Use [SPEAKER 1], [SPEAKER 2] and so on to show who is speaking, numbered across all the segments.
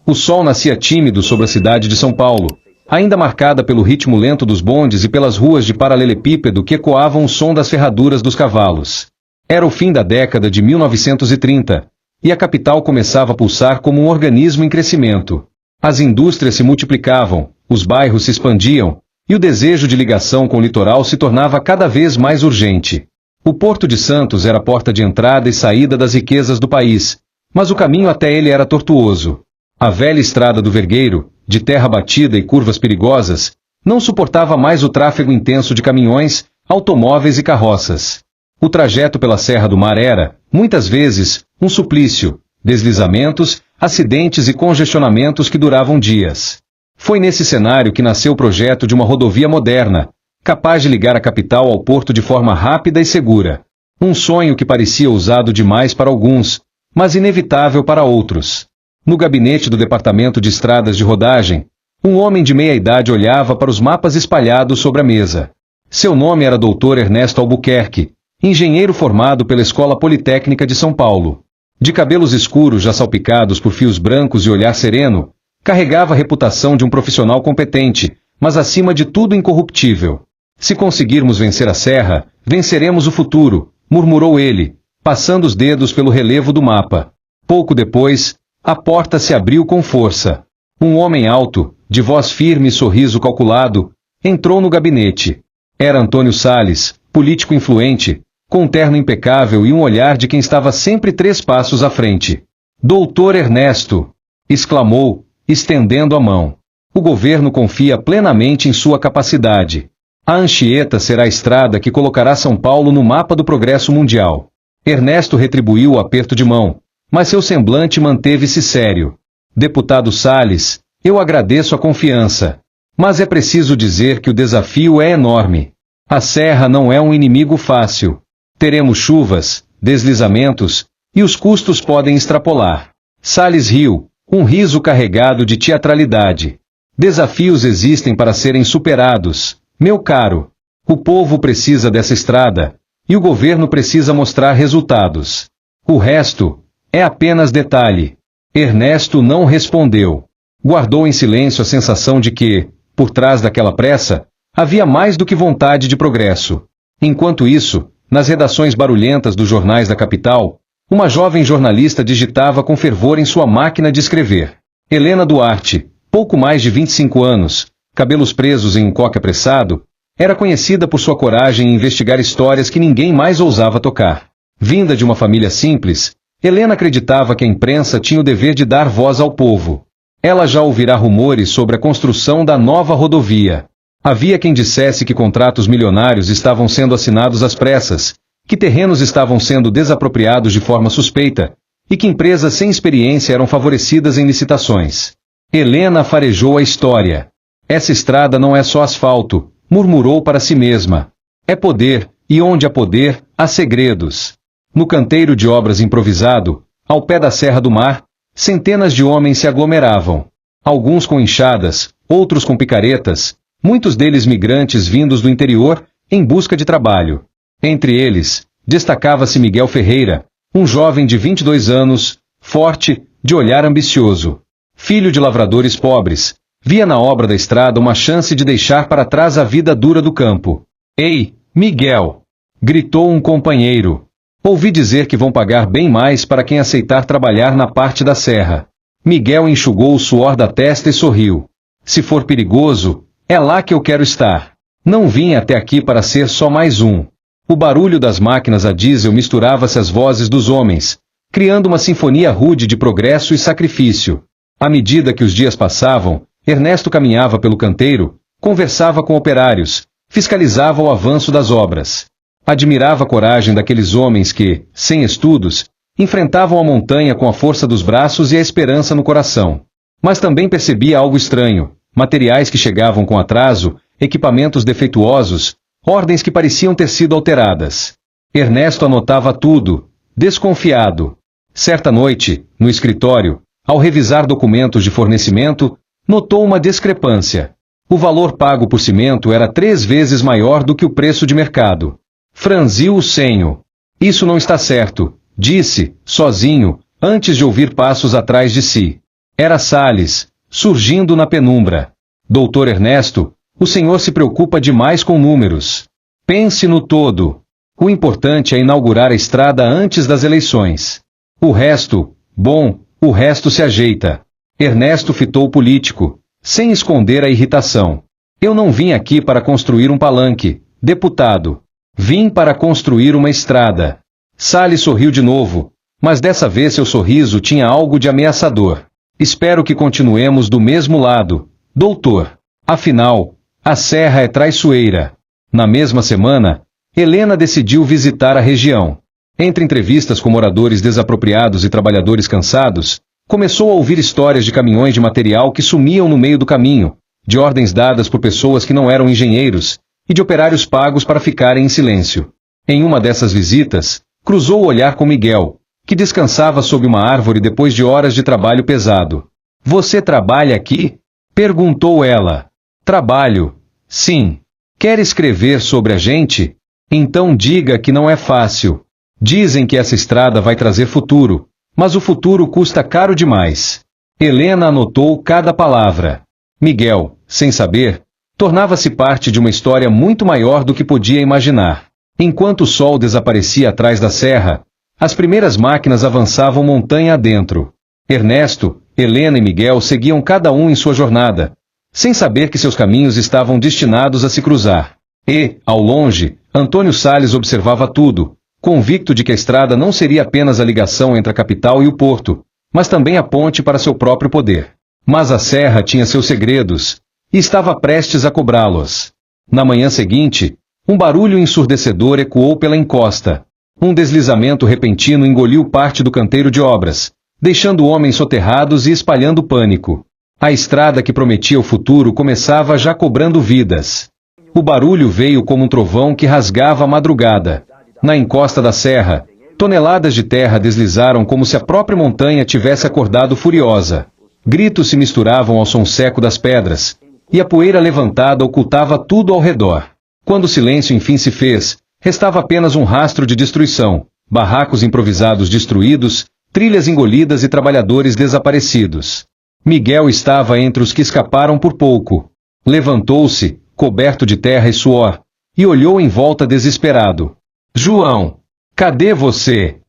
[SPEAKER 1] O sol nascia tímido sobre a cidade de São Paulo, ainda marcada pelo ritmo lento dos bondes e pelas ruas de paralelepípedo que ecoavam o som das ferraduras dos cavalos. Era o fim da década de 1930, e a capital começava a pulsar como um organismo em crescimento. As indústrias se multiplicavam, os bairros se expandiam, e o desejo de ligação com o litoral se tornava cada vez mais urgente. O Porto de Santos era a porta de entrada e saída das riquezas do país, mas o caminho até ele era tortuoso. A velha estrada do Vergueiro, de terra batida e curvas perigosas, não suportava mais o tráfego intenso de caminhões, automóveis e carroças. O trajeto pela Serra do Mar era, muitas vezes, um suplício, deslizamentos, acidentes e congestionamentos que duravam dias. Foi nesse cenário que nasceu o projeto de uma rodovia moderna, capaz de ligar a capital ao porto de forma rápida e segura. Um sonho que parecia ousado demais para alguns, mas inevitável para outros. No gabinete do Departamento de Estradas de Rodagem, um homem de meia idade olhava para os mapas espalhados sobre a mesa. Seu nome era Dr. Ernesto Albuquerque, engenheiro formado pela Escola Politécnica de São Paulo. De cabelos escuros já salpicados por fios brancos e olhar sereno, carregava a reputação de um profissional competente, mas acima de tudo incorruptível. Se conseguirmos vencer a serra, venceremos o futuro, murmurou ele, passando os dedos pelo relevo do mapa. Pouco depois, a porta se abriu com força. Um homem alto, de voz firme e sorriso calculado, entrou no gabinete. Era Antônio Salles, político influente, com um terno impecável e um olhar de quem estava sempre 3 passos à frente. Doutor Ernesto! Exclamou, estendendo a mão. O governo confia plenamente em sua capacidade. A Anchieta será a estrada que colocará São Paulo no mapa do progresso mundial. Ernesto retribuiu o aperto de mão, mas seu semblante manteve-se sério. Deputado Salles, eu agradeço a confiança. Mas é preciso dizer que o desafio é enorme. A serra não é um inimigo fácil. Teremos chuvas, deslizamentos, e os custos podem extrapolar. Salles riu, um riso carregado de teatralidade. Desafios existem para serem superados, meu caro. O povo precisa dessa estrada, e o governo precisa mostrar resultados. O resto é apenas detalhe. Ernesto não respondeu. Guardou em silêncio a sensação de que, por trás daquela pressa, havia mais do que vontade de progresso. Enquanto isso, nas redações barulhentas dos jornais da capital, uma jovem jornalista digitava com fervor em sua máquina de escrever. Helena Duarte, pouco mais de 25 anos, cabelos presos em um coque apressado, era conhecida por sua coragem em investigar histórias que ninguém mais ousava tocar. Vinda de uma família simples, Helena acreditava que a imprensa tinha o dever de dar voz ao povo. Ela já ouvirá rumores sobre a construção da nova rodovia. Havia quem dissesse que contratos milionários estavam sendo assinados às pressas, que terrenos estavam sendo desapropriados de forma suspeita, e que empresas sem experiência eram favorecidas em licitações. Helena farejou a história. Essa estrada não é só asfalto, murmurou para si mesma. É poder, e onde há poder, há segredos. No canteiro de obras improvisado, ao pé da Serra do Mar, centenas de homens se aglomeravam. Alguns com enxadas, outros com picaretas, muitos deles migrantes vindos do interior, em busca de trabalho. Entre eles, destacava-se Miguel Ferreira, um jovem de 22 anos, forte, de olhar ambicioso. Filho de lavradores pobres, via na obra da estrada uma chance de deixar para trás a vida dura do campo. Ei, Miguel! Gritou um companheiro. Ouvi dizer que vão pagar bem mais para quem aceitar trabalhar na parte da serra. Miguel enxugou o suor da testa e sorriu. Se for perigoso, é lá que eu quero estar. Não vim até aqui para ser só mais um. O barulho das máquinas a diesel misturava-se às vozes dos homens, criando uma sinfonia rude de progresso e sacrifício. À medida que os dias passavam, Ernesto caminhava pelo canteiro, conversava com operários, fiscalizava o avanço das obras. Admirava a coragem daqueles homens que, sem estudos, enfrentavam a montanha com a força dos braços e a esperança no coração. Mas também percebia algo estranho: materiais que chegavam com atraso, equipamentos defeituosos, ordens que pareciam ter sido alteradas. Ernesto anotava tudo, desconfiado. Certa noite, no escritório, ao revisar documentos de fornecimento, notou uma discrepância. O valor pago por cimento era 3 vezes maior do que o preço de mercado. Franziu o senho. Isso não está certo, disse, sozinho, antes de ouvir passos atrás de si. Era Salles, surgindo na penumbra. Doutor Ernesto, o senhor se preocupa demais com números. Pense no todo. O importante é inaugurar a estrada antes das eleições. O resto, bom, o resto se ajeita. Ernesto fitou o político, sem esconder a irritação. Eu não vim aqui para construir um palanque, deputado. Vim para construir uma estrada. Salles sorriu de novo, mas dessa vez seu sorriso tinha algo de ameaçador. Espero que continuemos do mesmo lado, doutor. Afinal, a serra é traiçoeira. Na mesma semana, Helena decidiu visitar a região. Entre entrevistas com moradores desapropriados e trabalhadores cansados, começou a ouvir histórias de caminhões de material que sumiam no meio do caminho, de ordens dadas por pessoas que não eram engenheiros, e de operários pagos para ficarem em silêncio. Em uma dessas visitas, cruzou o olhar com Miguel, que descansava sob uma árvore depois de horas de trabalho pesado. Você trabalha aqui? Perguntou ela. Trabalho. Sim. Quer escrever sobre a gente? Então diga que não é fácil. Dizem que essa estrada vai trazer futuro, mas o futuro custa caro demais. Helena anotou cada palavra. Miguel, sem saber, tornava-se parte de uma história muito maior do que podia imaginar. Enquanto o sol desaparecia atrás da serra, as primeiras máquinas avançavam montanha adentro. Ernesto, Helena e Miguel seguiam cada um em sua jornada, sem saber que seus caminhos estavam destinados a se cruzar. E, ao longe, Antônio Salles observava tudo, convicto de que a estrada não seria apenas a ligação entre a capital e o porto, mas também a ponte para seu próprio poder. Mas a serra tinha seus segredos, e estava prestes a cobrá-los. Na manhã seguinte, um barulho ensurdecedor ecoou pela encosta. Um deslizamento repentino engoliu parte do canteiro de obras, deixando homens soterrados e espalhando pânico. A estrada que prometia o futuro começava já cobrando vidas. O barulho veio como um trovão que rasgava a madrugada. Na encosta da serra, toneladas de terra deslizaram como se a própria montanha tivesse acordado furiosa. Gritos se misturavam ao som seco das pedras, e a poeira levantada ocultava tudo ao redor. Quando o silêncio enfim se fez, restava apenas um rastro de destruição, barracos improvisados destruídos, trilhas engolidas e trabalhadores desaparecidos. Miguel estava entre os que escaparam por pouco. Levantou-se, coberto de terra e suor, e olhou em volta desesperado. João! Cadê você?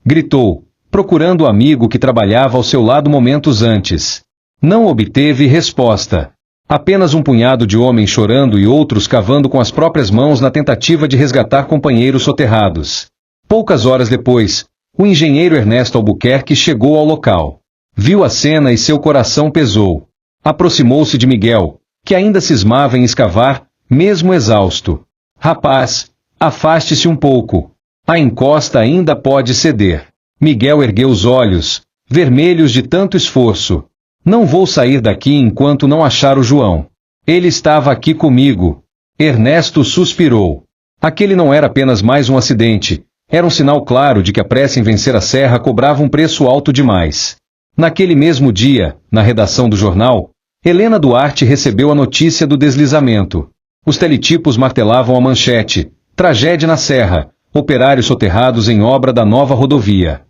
[SPEAKER 1] Gritou, procurando o amigo que trabalhava ao seu lado momentos antes. Não obteve resposta. Apenas um punhado de homens chorando e outros cavando com as próprias mãos na tentativa de resgatar companheiros soterrados. Poucas horas depois, o engenheiro Ernesto Albuquerque chegou ao local. Viu a cena e seu coração pesou. Aproximou-se de Miguel, que ainda cismava em escavar, mesmo exausto. Rapaz, afaste-se um pouco. A encosta ainda pode ceder. Miguel ergueu os olhos, vermelhos de tanto esforço. Não vou sair daqui enquanto não achar o João. Ele estava aqui comigo. Ernesto suspirou. Aquele não era apenas mais um acidente, era um sinal claro de que a pressa em vencer a serra cobrava um preço alto demais. Naquele mesmo dia, na redação do jornal, Helena Duarte recebeu a notícia do deslizamento. Os teletipos martelavam a manchete: tragédia na serra, operários soterrados em obra da nova rodovia.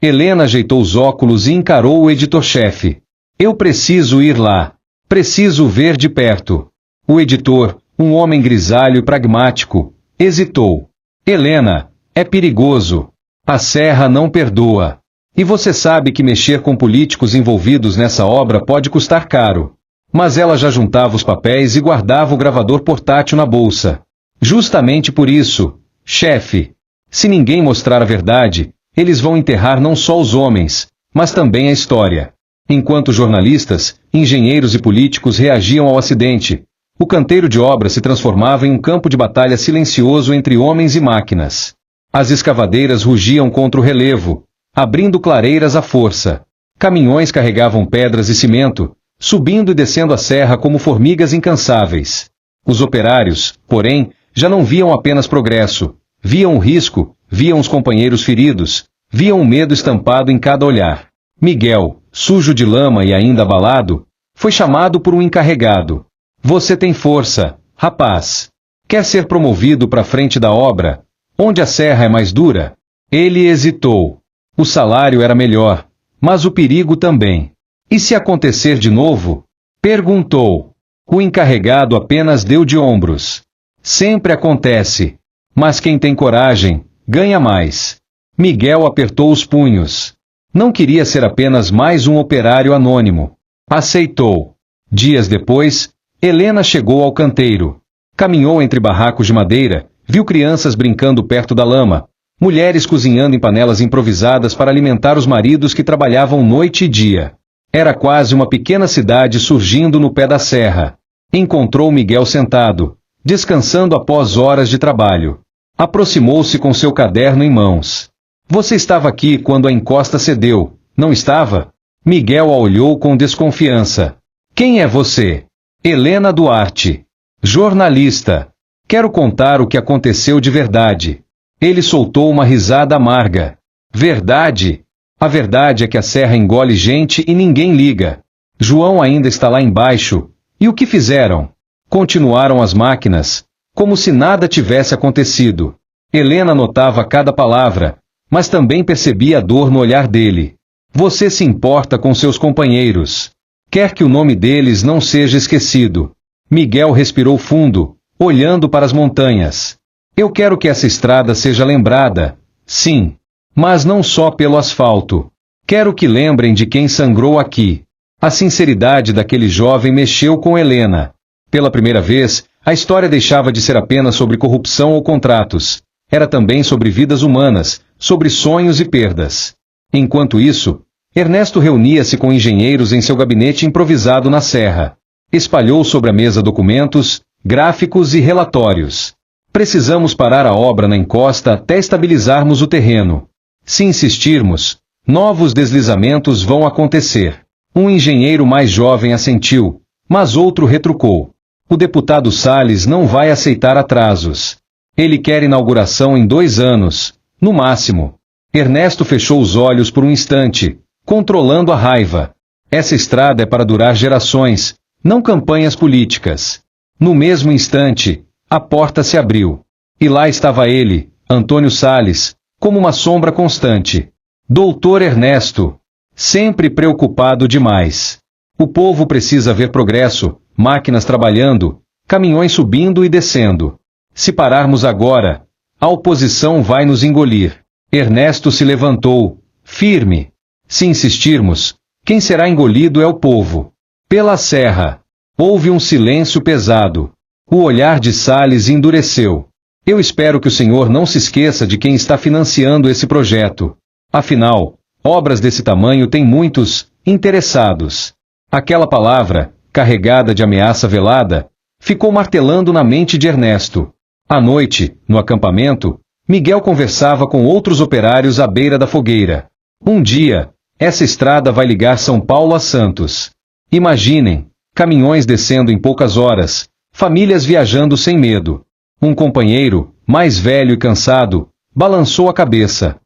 [SPEAKER 1] Helena ajeitou os óculos e encarou o editor-chefe. Eu preciso ir lá. Preciso ver de perto. O editor, um homem grisalho e pragmático, hesitou. Helena, é perigoso. A serra não perdoa. E você sabe que mexer com políticos envolvidos nessa obra pode custar caro. Mas ela já juntava os papéis e guardava o gravador portátil na bolsa. Justamente por isso, chefe. Se ninguém mostrar a verdade, eles vão enterrar não só os homens, mas também a história. Enquanto jornalistas, engenheiros e políticos reagiam ao acidente, o canteiro de obras se transformava em um campo de batalha silencioso entre homens e máquinas. As escavadeiras rugiam contra o relevo, abrindo clareiras à força. Caminhões carregavam pedras e cimento, subindo e descendo a serra como formigas incansáveis. Os operários, porém, já não viam apenas progresso, viam o risco, viam os companheiros feridos, viam o medo estampado em cada olhar. Miguel, sujo de lama e ainda abalado, foi chamado por um encarregado. Você tem força, rapaz. Quer ser promovido para frente da obra, onde a serra é mais dura? Ele hesitou. O salário era melhor, mas o perigo também. E se acontecer de novo? Perguntou. O encarregado apenas deu de ombros. Sempre acontece. Mas quem tem coragem, ganha mais. Miguel apertou os punhos. Não queria ser apenas mais um operário anônimo. Aceitou. Dias depois, Helena chegou ao canteiro. Caminhou entre barracos de madeira, viu crianças brincando perto da lama, mulheres cozinhando em panelas improvisadas para alimentar os maridos que trabalhavam noite e dia. Era quase uma pequena cidade surgindo no pé da serra. Encontrou Miguel sentado, descansando após horas de trabalho. Aproximou-se com seu caderno em mãos. Você estava aqui quando a encosta cedeu, não estava? Miguel a olhou com desconfiança. Quem é você? Helena Duarte. Jornalista. Quero contar o que aconteceu de verdade. Ele soltou uma risada amarga. Verdade? A verdade é que a serra engole gente e ninguém liga. João ainda está lá embaixo. E o que fizeram? Continuaram as máquinas, como se nada tivesse acontecido. Helena notava cada palavra, mas também percebia a dor no olhar dele. Você se importa com seus companheiros. Quer que o nome deles não seja esquecido. Miguel respirou fundo, olhando para as montanhas. Eu quero que essa estrada seja lembrada, sim. Mas não só pelo asfalto. Quero que lembrem de quem sangrou aqui. A sinceridade daquele jovem mexeu com Helena. Pela primeira vez, a história deixava de ser apenas sobre corrupção ou contratos. Era também sobre vidas humanas, sobre sonhos e perdas. Enquanto isso, Ernesto reunia-se com engenheiros em seu gabinete improvisado na serra. Espalhou sobre a mesa documentos, gráficos e relatórios. Precisamos parar a obra na encosta até estabilizarmos o terreno. Se insistirmos, novos deslizamentos vão acontecer. Um engenheiro mais jovem assentiu, mas outro retrucou. O deputado Salles não vai aceitar atrasos. Ele quer inauguração em 2 anos, no máximo. Ernesto fechou os olhos por um instante, controlando a raiva. Essa estrada é para durar gerações, não campanhas políticas. No mesmo instante, a porta se abriu. E lá estava ele, Antônio Salles, como uma sombra constante. Doutor Ernesto. Sempre preocupado demais. O povo precisa ver progresso, máquinas trabalhando, caminhões subindo e descendo. Se pararmos agora, a oposição vai nos engolir. Ernesto se levantou, firme. Se insistirmos, quem será engolido é o povo. Pela serra. Houve um silêncio pesado. O olhar de Salles endureceu. Eu espero que o senhor não se esqueça de quem está financiando esse projeto. Afinal, obras desse tamanho têm muitos interessados. Aquela palavra, carregada de ameaça velada, ficou martelando na mente de Ernesto. À noite, no acampamento, Miguel conversava com outros operários à beira da fogueira. Um dia, essa estrada vai ligar São Paulo a Santos. Imaginem, caminhões descendo em poucas horas, famílias viajando sem medo. Um companheiro, mais velho e cansado, balançou a cabeça.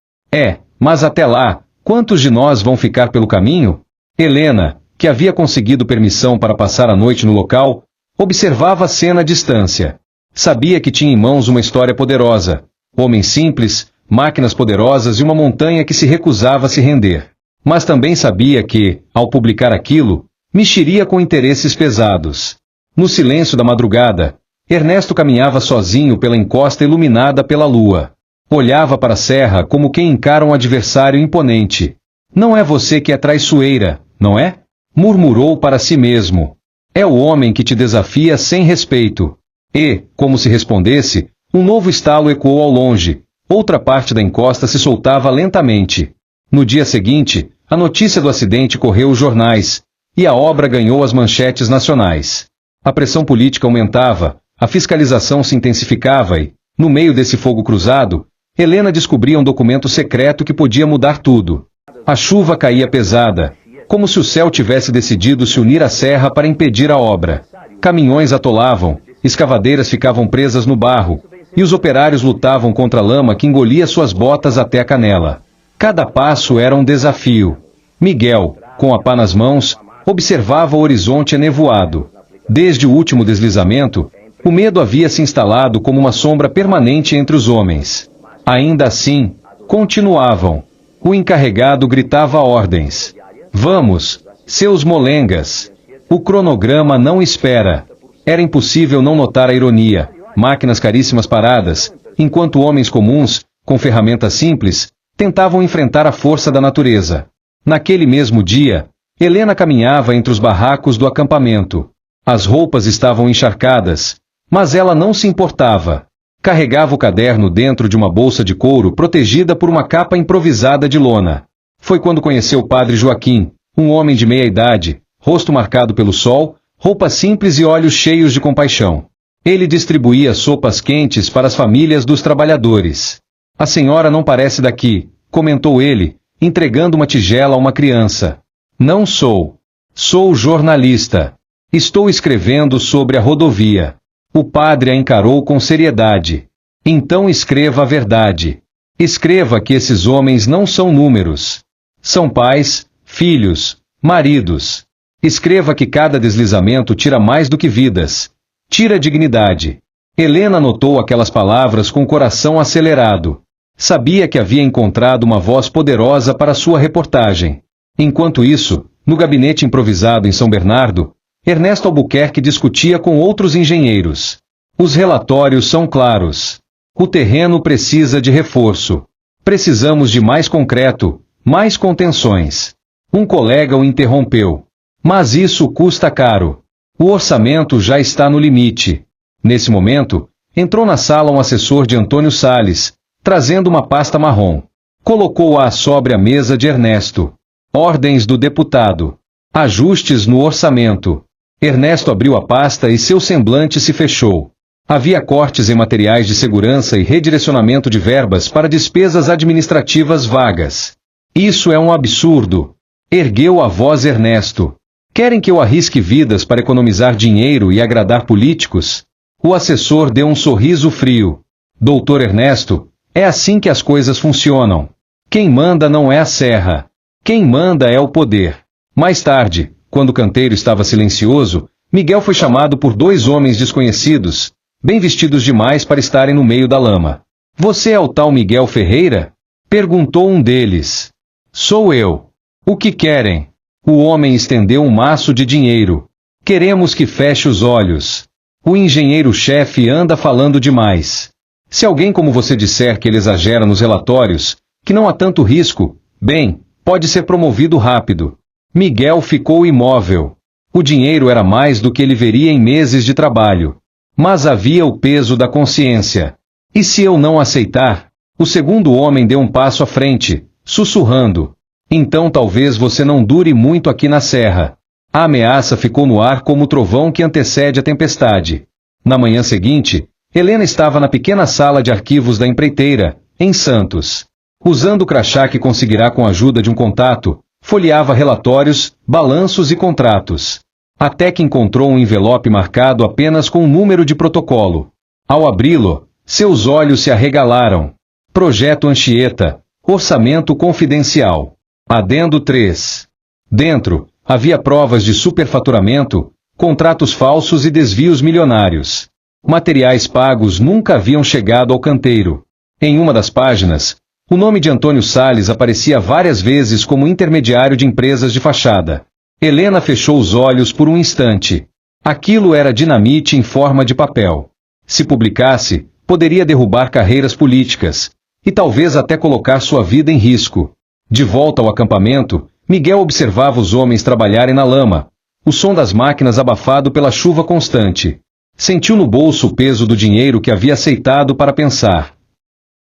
[SPEAKER 1] Mas até lá, quantos de nós vão ficar pelo caminho? Helena, que havia conseguido permissão para passar a noite no local, observava a cena à distância. Sabia que tinha em mãos uma história poderosa. Homens simples, máquinas poderosas e uma montanha que se recusava a se render. Mas também sabia que, ao publicar aquilo, mexiria com interesses pesados. No silêncio da madrugada, Ernesto caminhava sozinho pela encosta iluminada pela lua. Olhava para a serra como quem encara um adversário imponente. Não é você que é traiçoeira, não é? Murmurou para si mesmo. É o homem que te desafia sem respeito. E, como se respondesse, um novo estalo ecoou ao longe. Outra parte da encosta se soltava lentamente. No dia seguinte, a notícia do acidente correu os jornais, e a obra ganhou as manchetes nacionais. A pressão política aumentava, a fiscalização se intensificava e, no meio desse fogo cruzado, Helena descobria um documento secreto que podia mudar tudo. A chuva caía pesada, como se o céu tivesse decidido se unir à serra para impedir a obra. Caminhões atolavam, escavadeiras ficavam presas no barro, e os operários lutavam contra a lama que engolia suas botas até a canela. Cada passo era um desafio. Miguel, com a pá nas mãos, observava o horizonte enevoado. Desde o último deslizamento, o medo havia se instalado como uma sombra permanente entre os homens. Ainda assim, continuavam. O encarregado gritava ordens. Vamos, Seus molengas. O cronograma não espera. Era impossível não notar a ironia. Máquinas caríssimas paradas, enquanto homens comuns, com ferramentas simples, tentavam enfrentar a força da natureza. Naquele mesmo dia, Helena caminhava entre os barracos do acampamento. As roupas estavam encharcadas, mas ela não se importava. Carregava o caderno dentro de uma bolsa de couro protegida por uma capa improvisada de lona. Foi quando conheceu o padre Joaquim, um homem de meia idade, rosto marcado pelo sol, roupa simples e olhos cheios de compaixão. Ele distribuía sopas quentes para as famílias dos trabalhadores. A senhora não parece daqui, comentou ele, entregando uma tigela a uma criança. Não sou. Sou jornalista. Estou escrevendo sobre a rodovia. O padre a encarou com seriedade. Então escreva a verdade. Escreva que esses homens não são números. São pais, filhos, maridos. Escreva que cada deslizamento tira mais do que vidas. Tira dignidade. Helena anotou aquelas palavras com o coração acelerado. Sabia que havia encontrado uma voz poderosa para sua reportagem. Enquanto isso, no gabinete improvisado em São Bernardo, Ernesto Albuquerque discutia com outros engenheiros. Os relatórios são claros. O terreno precisa de reforço. Precisamos de mais concreto, mais contenções. Um colega o interrompeu. Mas isso custa caro. O orçamento já está no limite. Nesse momento, entrou na sala um assessor de Antônio Salles, trazendo uma pasta marrom. Colocou-a sobre a mesa de Ernesto. Ordens do deputado. Ajustes no orçamento. Ernesto abriu a pasta e seu semblante se fechou. Havia cortes em materiais de segurança e redirecionamento de verbas para despesas administrativas vagas. Isso é um absurdo. Ergueu a voz Ernesto. Querem que eu arrisque vidas para economizar dinheiro e agradar políticos? O assessor deu um sorriso frio. Doutor Ernesto, é assim que as coisas funcionam. Quem manda não é a serra. Quem manda é o poder. Mais tarde, quando o canteiro estava silencioso, Miguel foi chamado por dois homens desconhecidos, bem vestidos demais para estarem no meio da lama. Você é o tal Miguel Ferreira? Perguntou um deles. Sou eu. O que querem? O homem estendeu um maço de dinheiro. Queremos que feche os olhos. O engenheiro-chefe anda falando demais. Se alguém como você disser que ele exagera nos relatórios, que não há tanto risco, bem, pode ser promovido rápido. Miguel ficou imóvel. O dinheiro era mais do que ele veria em meses de trabalho. Mas havia o peso da consciência. E se eu não aceitar? O segundo homem deu um passo à frente, sussurrando. Então talvez você não dure muito aqui na serra. A ameaça ficou no ar como o trovão que antecede a tempestade. Na manhã seguinte, Helena estava na pequena sala de arquivos da empreiteira, em Santos. Usando o crachá que conseguirá com a ajuda de um contato, folheava relatórios, balanços e contratos. Até que encontrou um envelope marcado apenas com um número de protocolo. Ao abri-lo, seus olhos se arregalaram. Projeto Anchieta. Orçamento confidencial. Adendo 3. Dentro, havia provas de superfaturamento, contratos falsos e desvios milionários. Materiais pagos nunca haviam chegado ao canteiro. Em uma das páginas, o nome de Antônio Salles aparecia várias vezes como intermediário de empresas de fachada. Helena fechou os olhos por um instante. Aquilo era dinamite em forma de papel. Se publicasse, poderia derrubar carreiras políticas, e talvez até colocar sua vida em risco. De volta ao acampamento, Miguel observava os homens trabalharem na lama, o som das máquinas abafado pela chuva constante. Sentiu no bolso o peso do dinheiro que havia aceitado para pensar.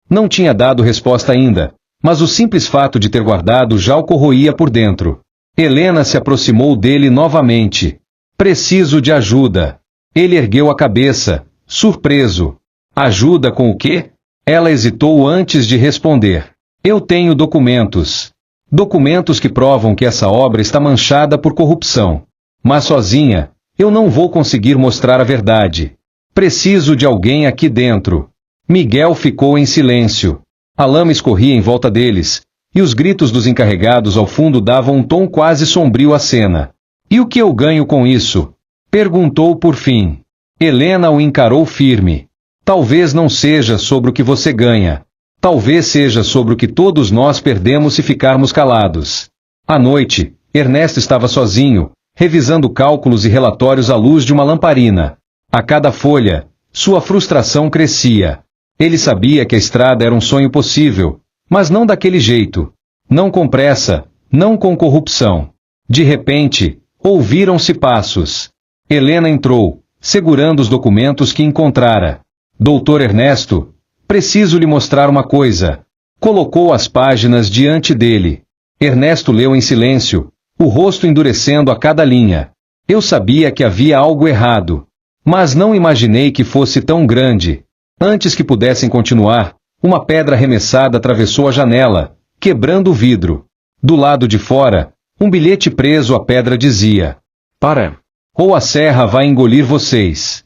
[SPEAKER 1] Não tinha dado resposta ainda, mas o simples fato de ter guardado já o corroía por dentro. Helena se aproximou dele novamente. Preciso de ajuda. Ele ergueu a cabeça, surpreso. Ajuda com o quê? Ela hesitou antes de responder. Eu tenho documentos. Documentos que provam que essa obra está manchada por corrupção. Mas sozinha, eu não vou conseguir mostrar a verdade. Preciso de alguém aqui dentro. Miguel ficou em silêncio. A lama escorria em volta deles, e os gritos dos encarregados ao fundo davam um tom quase sombrio à cena. E o que eu ganho com isso? Perguntou por fim. Helena o encarou firme. Talvez não seja sobre o que você ganha. Talvez seja sobre o que todos nós perdemos se ficarmos calados. À noite, Ernesto estava sozinho, revisando cálculos e relatórios à luz de uma lamparina. A cada folha, sua frustração crescia. Ele sabia que a estrada era um sonho possível, mas não daquele jeito. Não com pressa, não com corrupção. De repente, ouviram-se passos. Helena entrou, segurando os documentos que encontrara. Doutor Ernesto, preciso lhe mostrar uma coisa. Colocou as páginas diante dele. Ernesto leu em silêncio, o rosto endurecendo a cada linha. Eu sabia que havia algo errado, mas não imaginei que fosse tão grande. Antes que pudessem continuar, uma pedra arremessada atravessou a janela, quebrando o vidro. Do lado de fora, um bilhete preso à pedra dizia: "Para, ou a serra vai engolir vocês."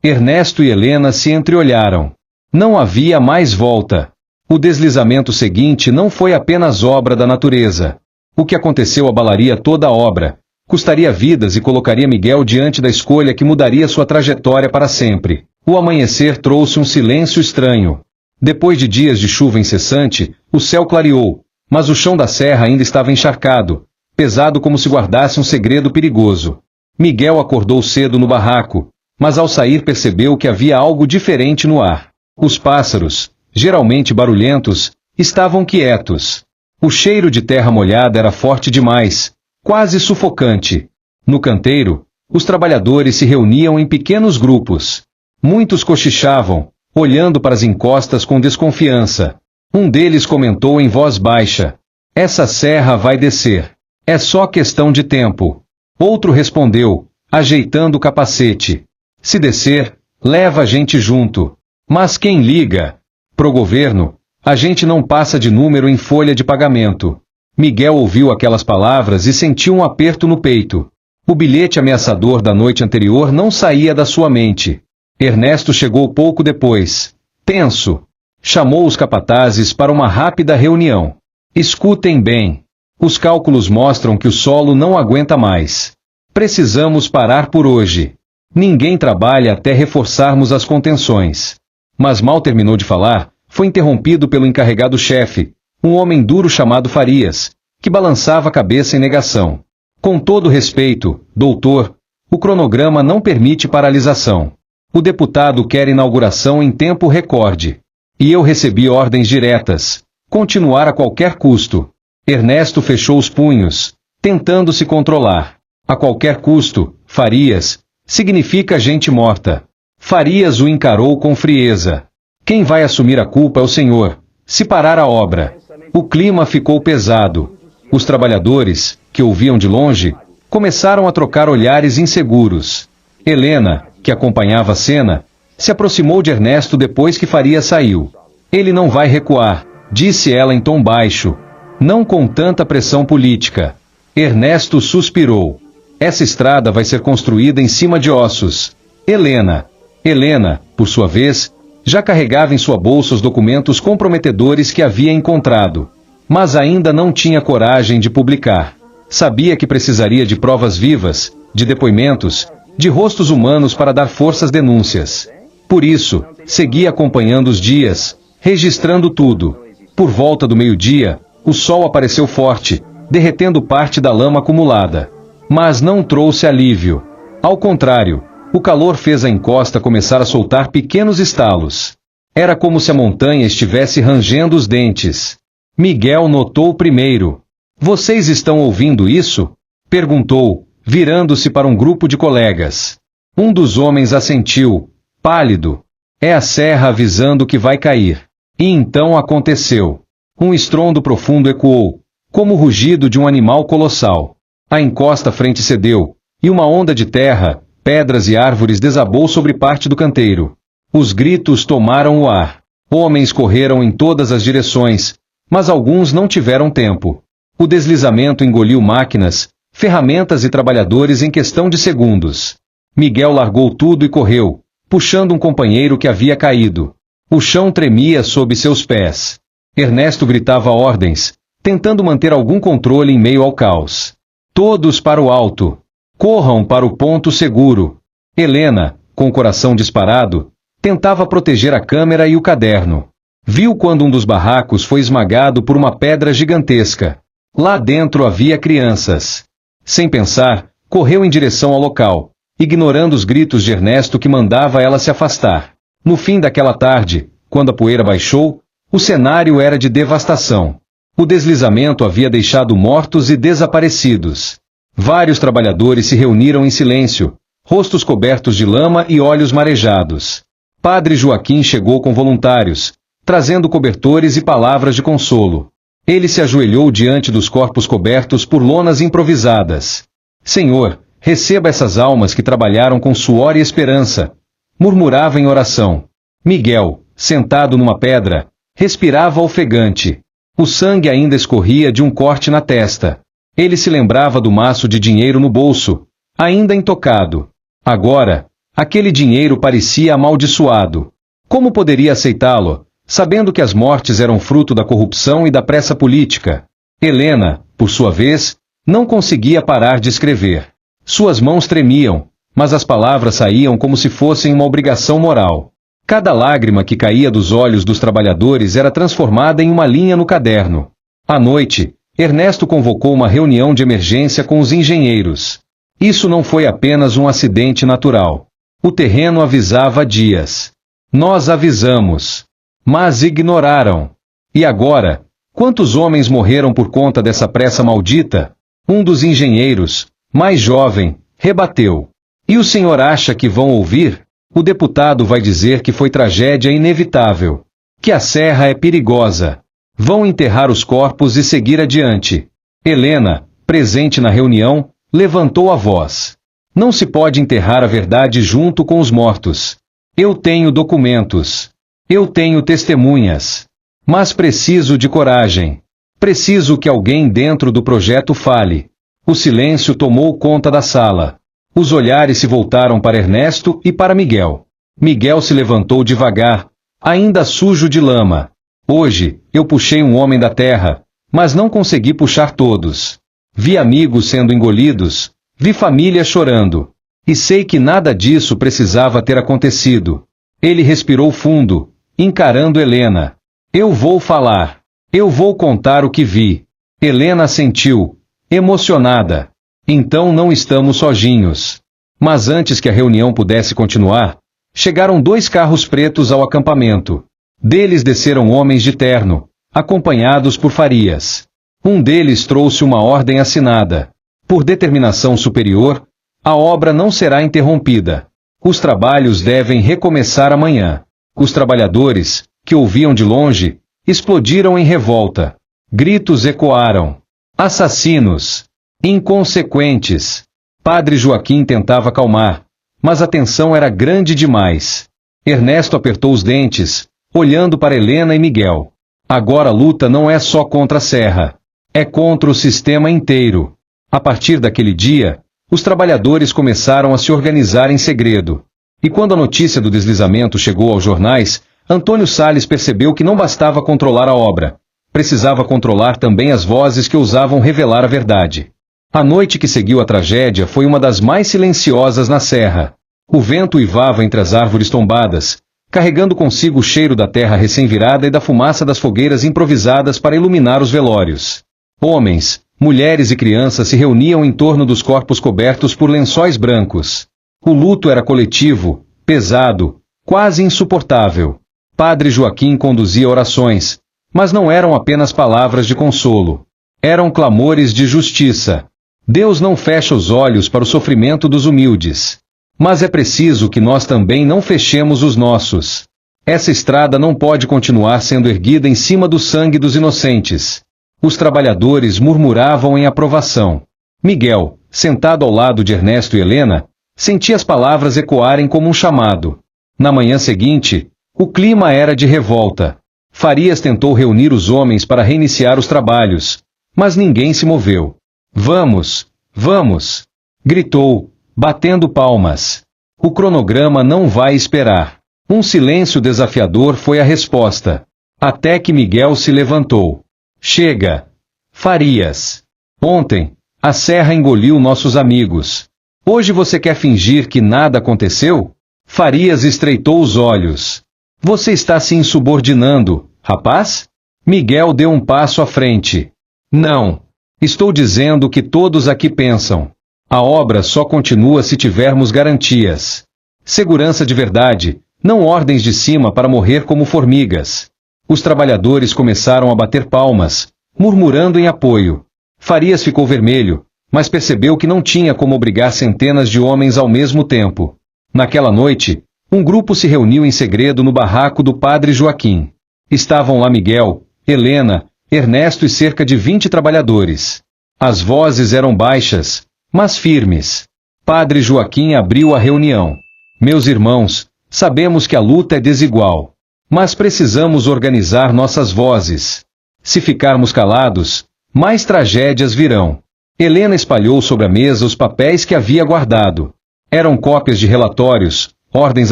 [SPEAKER 1] Ernesto e Helena se entreolharam. Não havia mais volta. O deslizamento seguinte não foi apenas obra da natureza. O que aconteceu abalaria toda a obra, custaria vidas e colocaria Miguel diante da escolha que mudaria sua trajetória para sempre. O amanhecer trouxe um silêncio estranho. Depois de dias de chuva incessante, o céu clareou, mas o chão da serra ainda estava encharcado, pesado como se guardasse um segredo perigoso. Miguel acordou cedo no barraco, mas ao sair percebeu que havia algo diferente no ar. Os pássaros, geralmente barulhentos, estavam quietos. O cheiro de terra molhada era forte demais, quase sufocante. No canteiro, os trabalhadores se reuniam em pequenos grupos. Muitos cochichavam, olhando para as encostas com desconfiança. Um deles comentou em voz baixa: "Essa serra vai descer. É só questão de tempo." Outro respondeu, ajeitando o capacete: "Se descer, leva a gente junto." Mas quem liga? Pro governo, a gente não passa de número em folha de pagamento. Miguel ouviu aquelas palavras e sentiu um aperto no peito. O bilhete ameaçador da noite anterior não saía da sua mente. Ernesto chegou pouco depois. Tenso. Chamou os capatazes para uma rápida reunião. "Escutem bem. Os cálculos mostram que o solo não aguenta mais. Precisamos parar por hoje. Ninguém trabalha até reforçarmos as contenções." Mas mal terminou de falar, foi interrompido pelo encarregado-chefe, um homem duro chamado Farias, que balançava a cabeça em negação. "Com todo respeito, doutor, o cronograma não permite paralisação. O deputado quer inauguração em tempo recorde. E eu recebi ordens diretas: continuar a qualquer custo." Ernesto fechou os punhos, tentando se controlar. A qualquer custo, Farias, significa gente morta. Farias o encarou com frieza. "Quem vai assumir a culpa é o senhor, se parar a obra." O clima ficou pesado. Os trabalhadores, que ouviam de longe, começaram a trocar olhares inseguros. Helena, que acompanhava a cena, se aproximou de Ernesto depois que Farias saiu. "Ele não vai recuar", disse ela em tom baixo. "Não com tanta pressão política." Ernesto suspirou. "Essa estrada vai ser construída em cima de ossos." Helena, por sua vez, já carregava em sua bolsa os documentos comprometedores que havia encontrado, mas ainda não tinha coragem de publicar. Sabia que precisaria de provas vivas, de depoimentos, de rostos humanos para dar força às denúncias. Por isso, seguia acompanhando os dias, registrando tudo. Por volta do meio-dia, o sol apareceu forte, derretendo parte da lama acumulada. Mas não trouxe alívio. Ao contrário, o calor fez a encosta começar a soltar pequenos estalos. Era como se a montanha estivesse rangendo os dentes. Miguel notou primeiro. "Vocês estão ouvindo isso?" perguntou, virando-se para um grupo de colegas. Um dos homens assentiu, pálido. "É a serra avisando que vai cair." E então aconteceu. Um estrondo profundo ecoou, como o rugido de um animal colossal. A encosta à frente cedeu, e uma onda de terra, pedras e árvores desabou sobre parte do canteiro. Os gritos tomaram o ar. Homens correram em todas as direções, mas alguns não tiveram tempo. O deslizamento engoliu máquinas, ferramentas e trabalhadores em questão de segundos. Miguel largou tudo e correu, puxando um companheiro que havia caído. O chão tremia sob seus pés. Ernesto gritava ordens, tentando manter algum controle em meio ao caos. "Todos para o alto! Corram para o ponto seguro." Helena, com o coração disparado, tentava proteger a câmera e o caderno. Viu quando um dos barracos foi esmagado por uma pedra gigantesca. Lá dentro havia crianças. Sem pensar, correu em direção ao local, ignorando os gritos de Ernesto que mandava ela se afastar. No fim daquela tarde, quando a poeira baixou, o cenário era de devastação. O deslizamento havia deixado mortos e desaparecidos. Vários trabalhadores se reuniram em silêncio, rostos cobertos de lama e olhos marejados. Padre Joaquim chegou com voluntários, trazendo cobertores e palavras de consolo. Ele se ajoelhou diante dos corpos cobertos por lonas improvisadas. Senhor, receba essas almas que trabalharam com suor e esperança. Murmurava em oração. Miguel, sentado numa pedra, respirava ofegante. O sangue ainda escorria de um corte na testa. Ele se lembrava do maço de dinheiro no bolso, ainda intocado. Agora, aquele dinheiro parecia amaldiçoado. Como poderia aceitá-lo, sabendo que as mortes eram fruto da corrupção e da pressa política? Helena, por sua vez, não conseguia parar de escrever. Suas mãos tremiam, mas as palavras saíam como se fossem uma obrigação moral. Cada lágrima que caía dos olhos dos trabalhadores era transformada em uma linha no caderno. À noite, Ernesto convocou uma reunião de emergência com os engenheiros. Isso não foi apenas um acidente natural. O terreno avisava há dias. Nós avisamos. Mas ignoraram. E agora, quantos homens morreram por conta dessa pressa maldita? Um dos engenheiros, mais jovem, rebateu. E o senhor acha que vão ouvir? O deputado vai dizer que foi tragédia inevitável. Que a serra é perigosa. Vão enterrar os corpos e seguir adiante. Helena, presente na reunião, levantou a voz. Não se pode enterrar a verdade junto com os mortos. Eu tenho documentos. Eu tenho testemunhas. Mas preciso de coragem. Preciso que alguém dentro do projeto fale. O silêncio tomou conta da sala. Os olhares se voltaram para Ernesto e para Miguel. Miguel se levantou devagar, ainda sujo de lama. Hoje, eu puxei um homem da terra, mas não consegui puxar todos. Vi amigos sendo engolidos, vi família chorando. E sei que nada disso precisava ter acontecido. Ele respirou fundo, encarando Helena. Eu vou falar. Eu vou contar o que vi. Helena assentiu, emocionada. Então não estamos sozinhos. Mas antes que a reunião pudesse continuar, chegaram 2 carros pretos ao acampamento. Deles desceram homens de terno, acompanhados por Farias. Um deles trouxe uma ordem assinada. Por determinação superior, a obra não será interrompida. Os trabalhos devem recomeçar amanhã. Os trabalhadores, que ouviam de longe, explodiram em revolta. Gritos ecoaram. Assassinos! Inconsequentes! Padre Joaquim tentava acalmar, mas a tensão era grande demais. Ernesto apertou os dentes, olhando para Helena e Miguel. Agora a luta não é só contra a serra. É contra o sistema inteiro. A partir daquele dia, os trabalhadores começaram a se organizar em segredo. E quando a notícia do deslizamento chegou aos jornais, Antônio Salles percebeu que não bastava controlar a obra. Precisava controlar também as vozes que ousavam revelar a verdade. A noite que seguiu a tragédia foi uma das mais silenciosas na serra. O vento uivava entre as árvores tombadas, carregando consigo o cheiro da terra recém-virada e da fumaça das fogueiras improvisadas para iluminar os velórios. Homens, mulheres e crianças se reuniam em torno dos corpos cobertos por lençóis brancos. O luto era coletivo, pesado, quase insuportável. Padre Joaquim conduzia orações, mas não eram apenas palavras de consolo. Eram clamores de justiça. Deus não fecha os olhos para o sofrimento dos humildes. Mas é preciso que nós também não fechemos os nossos. Essa estrada não pode continuar sendo erguida em cima do sangue dos inocentes. Os trabalhadores murmuravam em aprovação. Miguel, sentado ao lado de Ernesto e Helena, sentia as palavras ecoarem como um chamado. Na manhã seguinte, o clima era de revolta. Farias tentou reunir os homens para reiniciar os trabalhos, mas ninguém se moveu. Vamos, vamos! Gritou, batendo palmas. O cronograma não vai esperar. Um silêncio desafiador foi a resposta. Até que Miguel se levantou. Chega! Farias! Ontem, a serra engoliu nossos amigos. Hoje você quer fingir que nada aconteceu? Farias estreitou os olhos. Você está se insubordinando, rapaz? Miguel deu um passo à frente. Não! Estou dizendo o que todos aqui pensam. A obra só continua se tivermos garantias. Segurança de verdade, não ordens de cima para morrer como formigas. Os trabalhadores começaram a bater palmas, murmurando em apoio. Farias ficou vermelho, mas percebeu que não tinha como obrigar centenas de homens ao mesmo tempo. Naquela noite, um grupo se reuniu em segredo no barraco do padre Joaquim. Estavam lá Miguel, Helena, Ernesto e cerca de 20 trabalhadores. As vozes eram baixas, mas firmes. Padre Joaquim abriu a reunião. Meus irmãos, sabemos que a luta é desigual. Mas precisamos organizar nossas vozes. Se ficarmos calados, mais tragédias virão. Helena espalhou sobre a mesa os papéis que havia guardado. Eram cópias de relatórios, ordens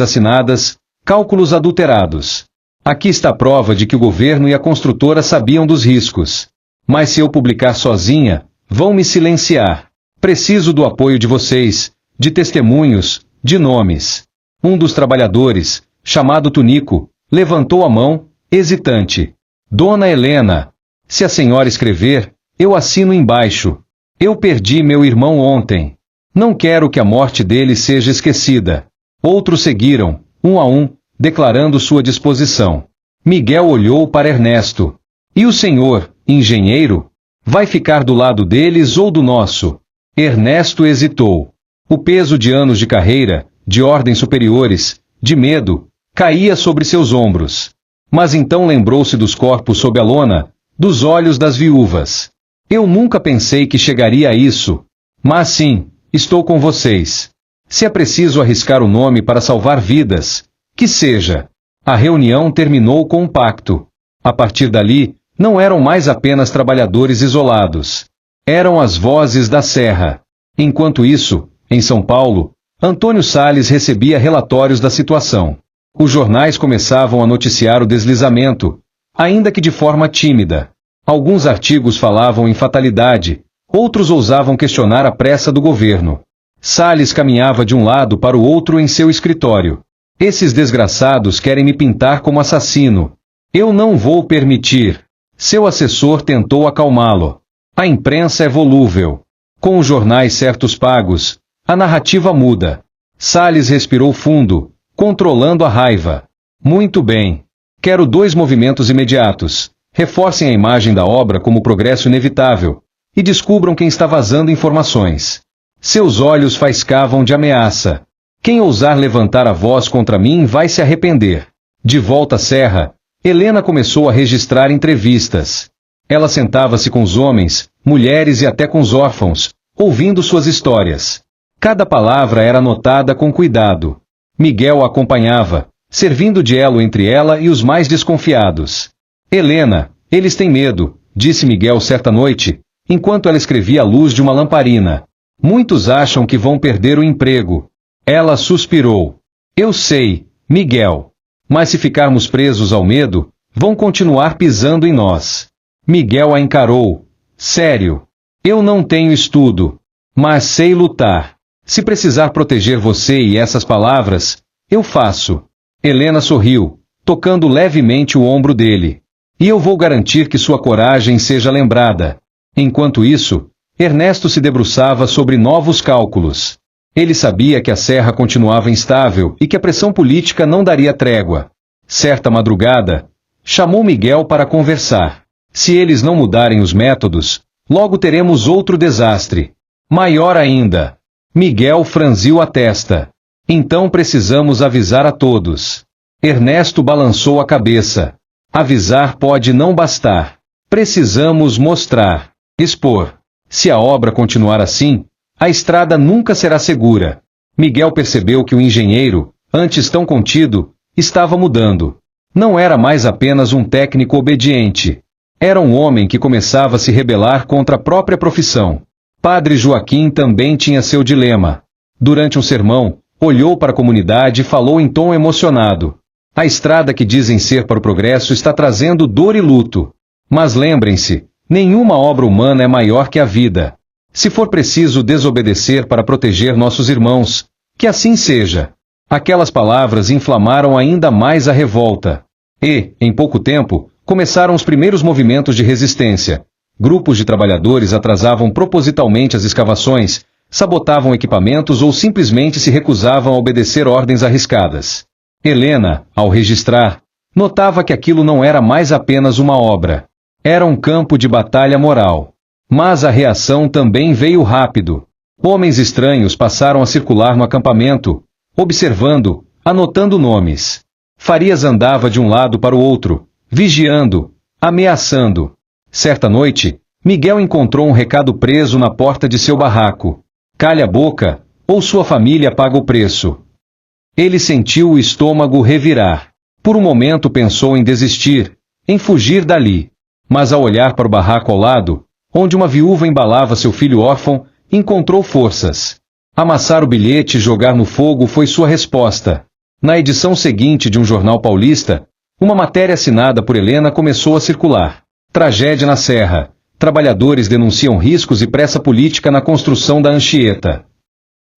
[SPEAKER 1] assinadas, cálculos adulterados. Aqui está a prova de que o governo e a construtora sabiam dos riscos. Mas se eu publicar sozinha, vão me silenciar. Preciso do apoio de vocês, de testemunhos, de nomes. Um dos trabalhadores, chamado Tunico, levantou a mão, hesitante. Dona Helena, se a senhora escrever, eu assino embaixo. Eu perdi meu irmão ontem. Não quero que a morte dele seja esquecida. Outros seguiram, um a um, declarando sua disposição. Miguel olhou para Ernesto. E o senhor, engenheiro? Vai ficar do lado deles ou do nosso? Ernesto hesitou. O peso de anos de carreira, de ordens superiores, de medo, caía sobre seus ombros. Mas então lembrou-se dos corpos sob a lona, dos olhos das viúvas. Eu nunca pensei que chegaria a isso. Mas sim, estou com vocês. Se é preciso arriscar o nome para salvar vidas, que seja. A reunião terminou com um pacto. A partir dali, não eram mais apenas trabalhadores isolados. Eram as vozes da Serra. Enquanto isso, em São Paulo, Antônio Salles recebia relatórios da situação. Os jornais começavam a noticiar o deslizamento, ainda que de forma tímida. Alguns artigos falavam em fatalidade, outros ousavam questionar a pressa do governo. Salles caminhava de um lado para o outro em seu escritório. Esses desgraçados querem me pintar como assassino. Eu não vou permitir. Seu assessor tentou acalmá-lo. A imprensa é volúvel. Com os jornais certos pagos, a narrativa muda. Salles respirou fundo, controlando a raiva. Muito bem. Quero 2 movimentos imediatos. Reforcem a imagem da obra como progresso inevitável. E descubram quem está vazando informações. Seus olhos faiscavam de ameaça. Quem ousar levantar a voz contra mim vai se arrepender. De volta à serra, Helena começou a registrar entrevistas. Ela sentava-se com os homens, mulheres e até com os órfãos, ouvindo suas histórias. Cada palavra era anotada com cuidado. Miguel a acompanhava, servindo de elo entre ela e os mais desconfiados. Helena, eles têm medo, disse Miguel certa noite, enquanto ela escrevia à luz de uma lamparina. Muitos acham que vão perder o emprego. Ela suspirou. Eu sei, Miguel. Mas se ficarmos presos ao medo, vão continuar pisando em nós. Miguel a encarou. Sério. Eu não tenho estudo. Mas sei lutar. Se precisar proteger você e essas palavras, eu faço. Helena sorriu, tocando levemente o ombro dele. E eu vou garantir que sua coragem seja lembrada. Enquanto isso, Ernesto se debruçava sobre novos cálculos. Ele sabia que a serra continuava instável e que a pressão política não daria trégua. Certa madrugada, chamou Miguel para conversar. Se eles não mudarem os métodos, logo teremos outro desastre. Maior ainda. Miguel franziu a testa. Então precisamos avisar a todos. Ernesto balançou a cabeça. Avisar pode não bastar. Precisamos mostrar. Expor. Se a obra continuar assim, a estrada nunca será segura. Miguel percebeu que o engenheiro, antes tão contido, estava mudando. Não era mais apenas um técnico obediente. Era um homem que começava a se rebelar contra a própria profissão. Padre Joaquim também tinha seu dilema. Durante um sermão, olhou para a comunidade e falou em tom emocionado. A estrada que dizem ser para o progresso está trazendo dor e luto. Mas lembrem-se, nenhuma obra humana é maior que a vida. Se for preciso desobedecer para proteger nossos irmãos, que assim seja. Aquelas palavras inflamaram ainda mais a revolta. E, em pouco tempo, começaram os primeiros movimentos de resistência. Grupos de trabalhadores atrasavam propositalmente as escavações, sabotavam equipamentos ou simplesmente se recusavam a obedecer ordens arriscadas. Helena, ao registrar, notava que aquilo não era mais apenas uma obra. Era um campo de batalha moral. Mas a reação também veio rápido. Homens estranhos passaram a circular no acampamento, observando, anotando nomes. Farias andava de um lado para o outro, vigiando, ameaçando. Certa noite, Miguel encontrou um recado preso na porta de seu barraco. Calha a boca, ou sua família paga o preço. Ele sentiu o estômago revirar. Por um momento pensou em desistir, em fugir dali. Mas ao olhar para o barraco ao lado, onde uma viúva embalava seu filho órfão, encontrou forças. Amassar o bilhete e jogar no fogo foi sua resposta. Na edição seguinte de um jornal paulista, uma matéria assinada por Helena começou a circular. Tragédia na Serra. Trabalhadores denunciam riscos e pressa política na construção da Anchieta.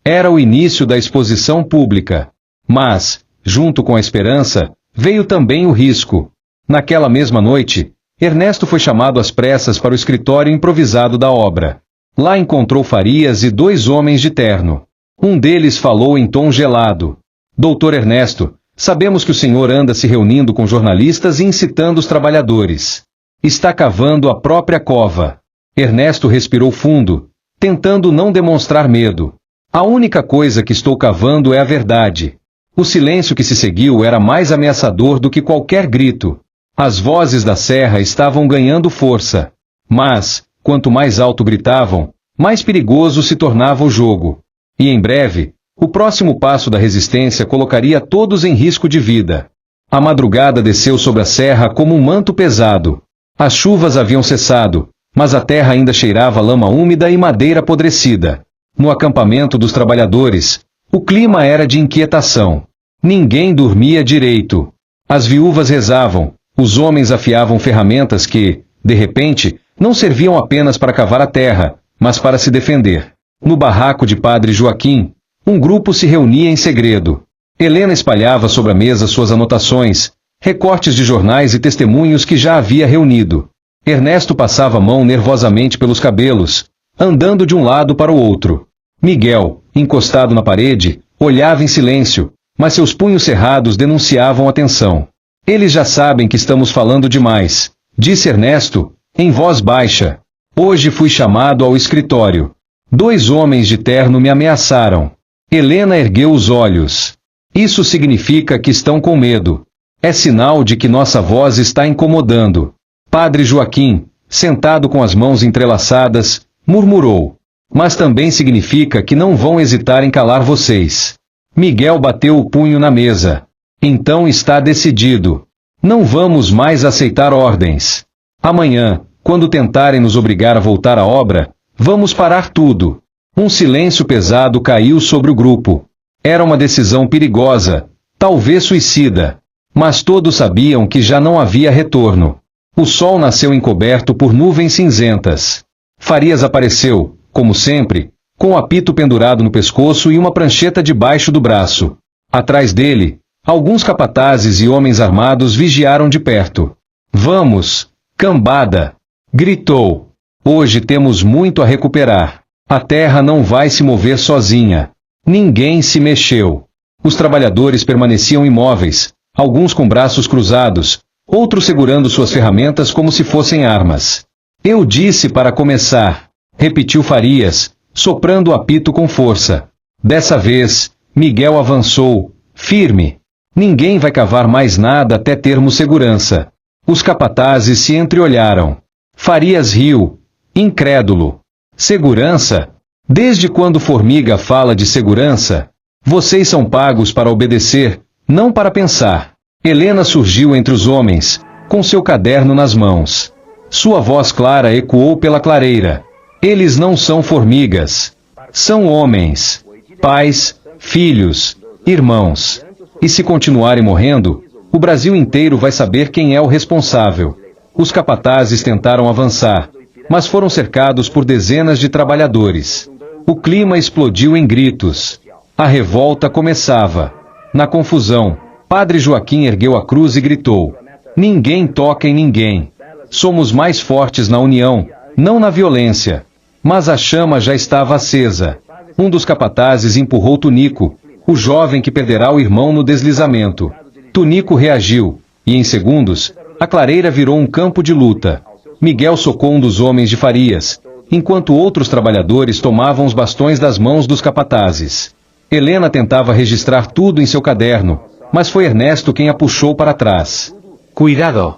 [SPEAKER 1] Era o início da exposição pública. Mas, junto com a esperança, veio também o risco. Naquela mesma noite, Ernesto foi chamado às pressas para o escritório improvisado da obra. Lá encontrou Farias e 2 homens de terno. Um deles falou em tom gelado. Doutor Ernesto, sabemos que o senhor anda se reunindo com jornalistas e incitando os trabalhadores. Está cavando a própria cova. Ernesto respirou fundo, tentando não demonstrar medo. A única coisa que estou cavando é a verdade. O silêncio que se seguiu era mais ameaçador do que qualquer grito. As vozes da serra estavam ganhando força. Mas, quanto mais alto gritavam, mais perigoso se tornava o jogo. E em breve, o próximo passo da resistência colocaria todos em risco de vida. A madrugada desceu sobre a serra como um manto pesado. As chuvas haviam cessado, mas a terra ainda cheirava lama úmida e madeira apodrecida. No acampamento dos trabalhadores, o clima era de inquietação. Ninguém dormia direito. As viúvas rezavam, os homens afiavam ferramentas que, de repente, não serviam apenas para cavar a terra, mas para se defender. No barraco de Padre Joaquim, um grupo se reunia em segredo. Helena espalhava sobre a mesa suas anotações, recortes de jornais e testemunhos que já havia reunido. Ernesto passava a mão nervosamente pelos cabelos, andando de um lado para o outro. Miguel, encostado na parede, olhava em silêncio, mas seus punhos cerrados denunciavam a tensão. Eles já sabem que estamos falando demais, disse Ernesto, em voz baixa. Hoje fui chamado ao escritório. 2 homens de terno me ameaçaram. Helena ergueu os olhos. Isso significa que estão com medo. É sinal de que nossa voz está incomodando. Padre Joaquim, sentado com as mãos entrelaçadas, murmurou. Mas também significa que não vão hesitar em calar vocês. Miguel bateu o punho na mesa. Então está decidido. Não vamos mais aceitar ordens. Amanhã, quando tentarem nos obrigar a voltar à obra, vamos parar tudo. Um silêncio pesado caiu sobre o grupo. Era uma decisão perigosa, talvez suicida. Mas todos sabiam que já não havia retorno. O sol nasceu encoberto por nuvens cinzentas. Farias apareceu, como sempre, com o apito pendurado no pescoço e uma prancheta debaixo do braço. Atrás dele, alguns capatazes e homens armados vigiaram de perto. Vamos, cambada! Gritou. Hoje temos muito a recuperar. A terra não vai se mover sozinha. Ninguém se mexeu. Os trabalhadores permaneciam imóveis, alguns com braços cruzados, outros segurando suas ferramentas como se fossem armas. Eu disse para começar, repetiu Farias, soprando o apito com força. Dessa vez, Miguel avançou, firme. Ninguém vai cavar mais nada até termos segurança. Os capatazes se entreolharam. Farias riu, incrédulo. Segurança? Desde quando Formiga fala de segurança? Vocês são pagos para obedecer, não para pensar. Helena surgiu entre os homens, com seu caderno nas mãos. Sua voz clara ecoou pela clareira. Eles não são formigas. São homens. Pais, filhos, irmãos. E se continuarem morrendo, o Brasil inteiro vai saber quem é o responsável. Os capatazes tentaram avançar, mas foram cercados por dezenas de trabalhadores. O clima explodiu em gritos. A revolta começava. Na confusão, Padre Joaquim ergueu a cruz e gritou: Ninguém toca em ninguém. Somos mais fortes na união, Não na violência. Mas a chama já estava acesa. Um dos capatazes empurrou Tunico, o jovem que perderá o irmão no deslizamento. Tunico reagiu, e em segundos, a clareira virou um campo de luta. Miguel socou um dos homens de Farias, enquanto outros trabalhadores tomavam os bastões das mãos dos capatazes. Helena tentava registrar tudo em seu caderno, mas foi Ernesto quem a puxou para trás.
[SPEAKER 2] Cuidado.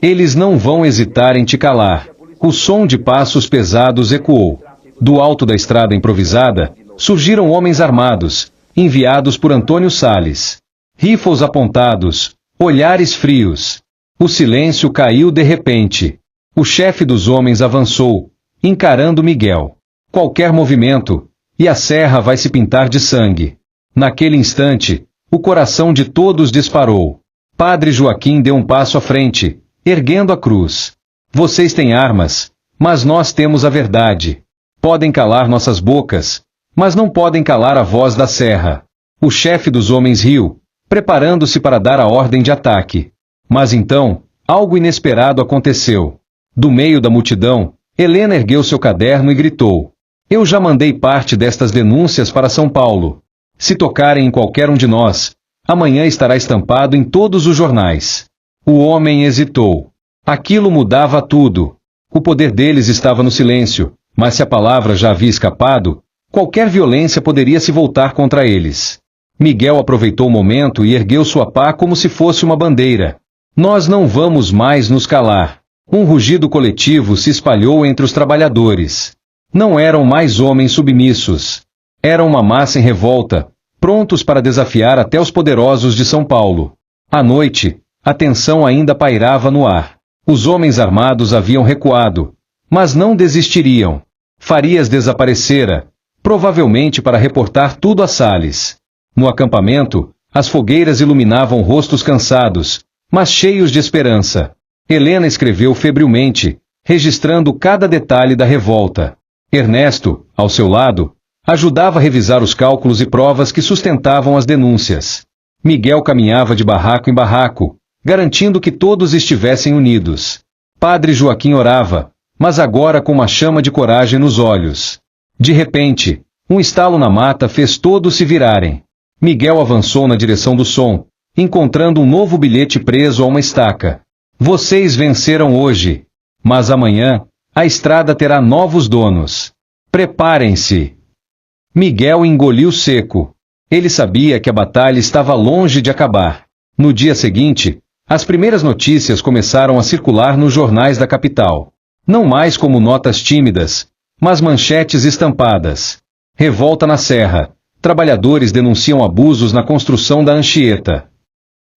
[SPEAKER 1] Eles não vão hesitar em te calar. O som de passos pesados ecoou. Do alto da estrada improvisada, surgiram homens armados, enviados por Antônio Salles. Rifles apontados, olhares frios. O silêncio caiu de repente. O chefe dos homens avançou, encarando Miguel. Qualquer movimento, e a serra vai se pintar de sangue. Naquele instante, o coração de todos disparou. Padre Joaquim deu um passo à frente, erguendo a cruz. Vocês têm armas, mas nós temos a verdade. Podem calar nossas bocas, mas não podem calar a voz da serra. O chefe dos homens riu, preparando-se para dar a ordem de ataque. Mas então, algo inesperado aconteceu. Do meio da multidão, Helena ergueu seu caderno e gritou: Eu já mandei parte destas denúncias para São Paulo. Se tocarem em qualquer um de nós, amanhã estará estampado em todos os jornais. O homem hesitou. Aquilo mudava tudo. O poder deles estava no silêncio, mas se a palavra já havia escapado, qualquer violência poderia se voltar contra eles. Miguel aproveitou o momento e ergueu sua pá como se fosse uma bandeira. Nós não vamos mais nos calar. Um rugido coletivo se espalhou entre os trabalhadores. Não eram mais homens submissos. Eram uma massa em revolta, prontos para desafiar até os poderosos de São Paulo. À noite, a tensão ainda pairava no ar. Os homens armados haviam recuado, mas não desistiriam. Farias desaparecera, provavelmente para reportar tudo a Salles. No acampamento, as fogueiras iluminavam rostos cansados, mas cheios de esperança. Helena escreveu febrilmente, registrando cada detalhe da revolta. Ernesto, ao seu lado, ajudava a revisar os cálculos e provas que sustentavam as denúncias. Miguel caminhava de barraco em barraco, garantindo que todos estivessem unidos. Padre Joaquim orava, mas agora com uma chama de coragem nos olhos. De repente, um estalo na mata fez todos se virarem. Miguel avançou na direção do som, encontrando um novo bilhete preso a uma estaca. Vocês venceram hoje, mas amanhã, a estrada terá novos donos. Preparem-se. Miguel engoliu seco. Ele sabia que a batalha estava longe de acabar. No dia seguinte, as primeiras notícias começaram a circular nos jornais da capital. Não mais como notas tímidas, mas manchetes estampadas. Revolta na Serra. Trabalhadores denunciam abusos na construção da Anchieta.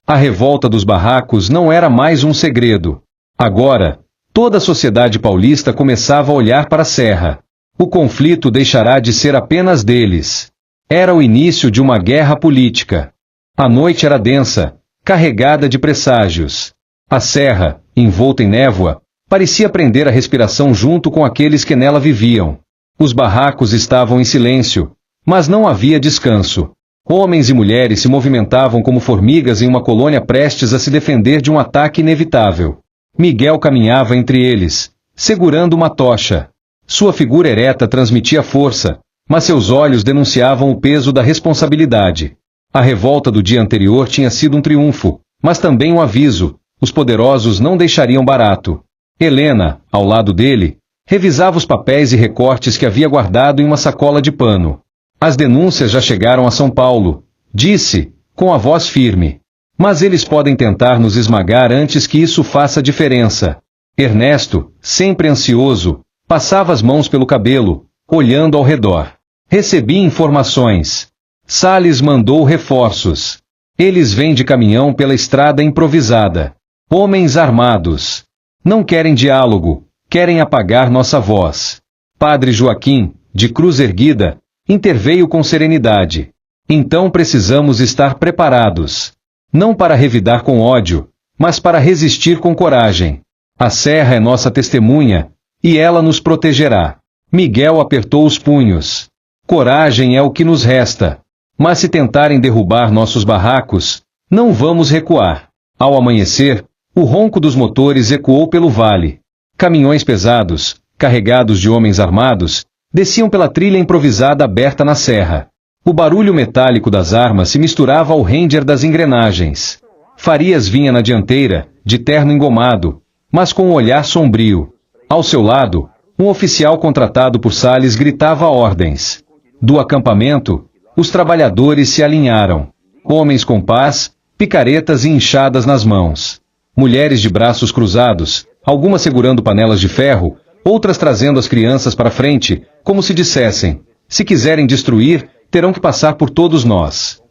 [SPEAKER 1] A revolta dos barracos não era mais um segredo. Agora, toda a sociedade paulista começava a olhar para a Serra. O conflito deixará de ser apenas deles. Era o início de uma guerra política. A noite era densa, carregada de presságios. A serra, envolta em névoa, parecia prender a respiração junto com aqueles que nela viviam. Os barracos estavam em silêncio, mas não havia descanso. Homens e mulheres se movimentavam como formigas em uma colônia prestes a se defender de um ataque inevitável. Miguel caminhava entre eles, segurando uma tocha. Sua figura ereta transmitia força, mas seus olhos denunciavam o peso da responsabilidade. A revolta do dia anterior tinha sido um triunfo, mas também um aviso: os poderosos não deixariam barato. Helena, ao lado dele, revisava os papéis e recortes que havia guardado em uma sacola de pano. As denúncias já chegaram a São Paulo, disse, com a voz firme. Mas eles podem tentar nos esmagar antes que isso faça diferença. Ernesto, sempre ansioso, passava as mãos pelo cabelo, olhando ao redor. Recebi informações. Salles mandou reforços. Eles vêm de caminhão pela estrada improvisada. Homens armados. Não querem diálogo, querem apagar nossa voz. Padre Joaquim, de cruz erguida, interveio com serenidade. Então precisamos estar preparados. Não para revidar com ódio, mas para resistir com coragem. A serra é nossa testemunha, e ela nos protegerá. Miguel apertou os punhos. Coragem é o que nos resta. Mas se tentarem derrubar nossos barracos, não vamos recuar. Ao amanhecer, o ronco dos motores ecoou pelo vale. Caminhões pesados, carregados de homens armados, desciam pela trilha improvisada aberta na serra. O barulho metálico das armas se misturava ao ranger das engrenagens. Farias vinha na dianteira, de terno engomado, mas com um olhar sombrio. Ao seu lado, um oficial contratado por Salles gritava ordens. Do acampamento, os trabalhadores se alinharam. Homens com pás, picaretas e enxadas nas mãos. Mulheres de braços cruzados, algumas segurando panelas de ferro, outras trazendo as crianças para frente, como se dissessem: se quiserem destruir, terão que passar por todos nós.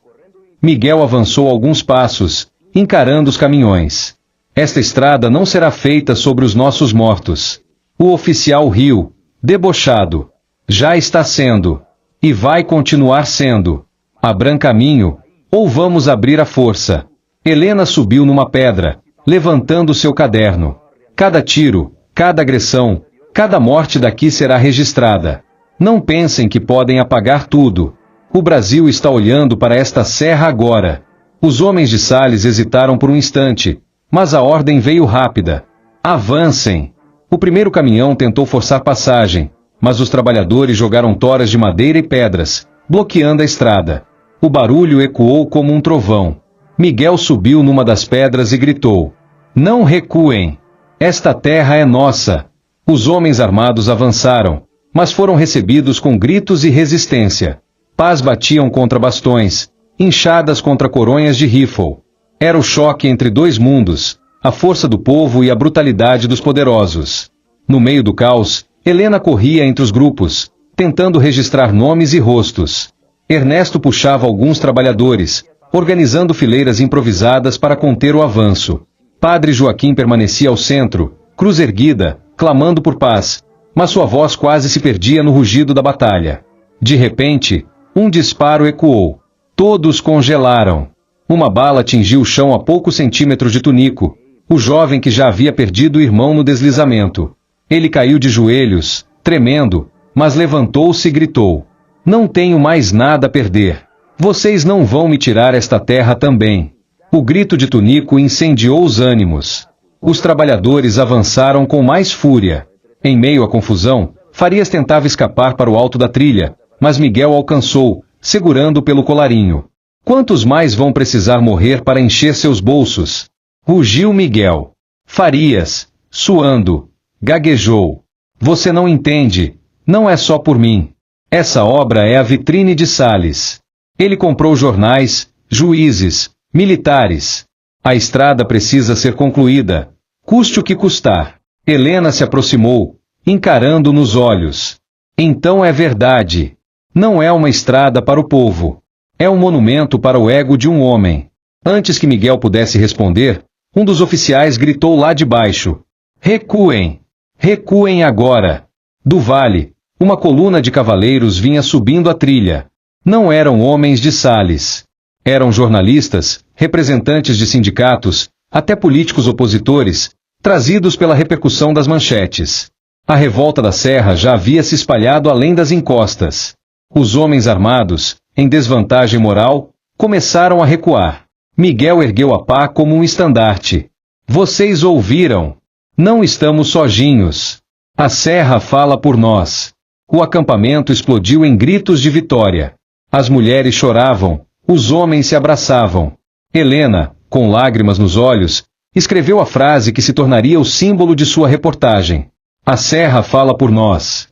[SPEAKER 1] Miguel avançou alguns passos, encarando os caminhões. Esta estrada não será feita sobre os nossos mortos. O oficial riu, debochado. Já está sendo. E vai continuar sendo. Abram caminho, ou vamos abrir à força. Helena subiu numa pedra, levantando seu caderno. Cada tiro, cada agressão, cada morte daqui será registrada. Não pensem que podem apagar tudo. O Brasil está olhando para esta serra agora. Os homens de Salles hesitaram por um instante, mas a ordem veio rápida. Avancem! O primeiro caminhão tentou forçar passagem, mas os trabalhadores jogaram toras de madeira e pedras, bloqueando a estrada. O barulho ecoou como um trovão. Miguel subiu numa das pedras e gritou: não recuem! Esta terra é nossa! Os homens armados avançaram, mas foram recebidos com gritos e resistência. Pás batiam contra bastões, enxadas contra coronhas de rifle. Era o choque entre dois mundos, a força do povo e a brutalidade dos poderosos. No meio do caos, Helena corria entre os grupos, tentando registrar nomes e rostos. Ernesto puxava alguns trabalhadores, organizando fileiras improvisadas para conter o avanço. Padre Joaquim permanecia ao centro, cruz erguida, clamando por paz, mas sua voz quase se perdia no rugido da batalha. De repente, um disparo ecoou. Todos congelaram. Uma bala atingiu o chão a poucos centímetros de Tunico, o jovem que já havia perdido o irmão no deslizamento. Ele caiu de joelhos, tremendo, mas levantou-se e gritou: não tenho mais nada a perder. Vocês não vão me tirar esta terra também. O grito de Tunico incendiou os ânimos. Os trabalhadores avançaram com mais fúria. Em meio à confusão, Farias tentava escapar para o alto da trilha, mas Miguel alcançou, segurando pelo colarinho. Quantos mais vão precisar morrer para encher seus bolsos? Rugiu Miguel. Farias, suando, gaguejou: você não entende, não é só por mim. Essa obra é a vitrine de Salles. Ele comprou jornais, juízes, militares. A estrada precisa ser concluída, custe o que custar. Helena se aproximou, encarando nos olhos. Então é verdade. Não é uma estrada para o povo. É um monumento para o ego de um homem. Antes que Miguel pudesse responder, um dos oficiais gritou lá de baixo: recuem! Recuem agora! Do vale, uma coluna de cavaleiros vinha subindo a trilha. Não eram homens de Salles. Eram jornalistas, representantes de sindicatos, até políticos opositores, trazidos pela repercussão das manchetes. A revolta da serra já havia se espalhado além das encostas. Os homens armados, em desvantagem moral, começaram a recuar. Miguel ergueu a pá como um estandarte. Vocês ouviram? Não estamos sozinhos. A serra fala por nós. O acampamento explodiu em gritos de vitória. As mulheres choravam, os homens se abraçavam. Helena, com lágrimas nos olhos, escreveu a frase que se tornaria o símbolo de sua reportagem. A serra fala por nós.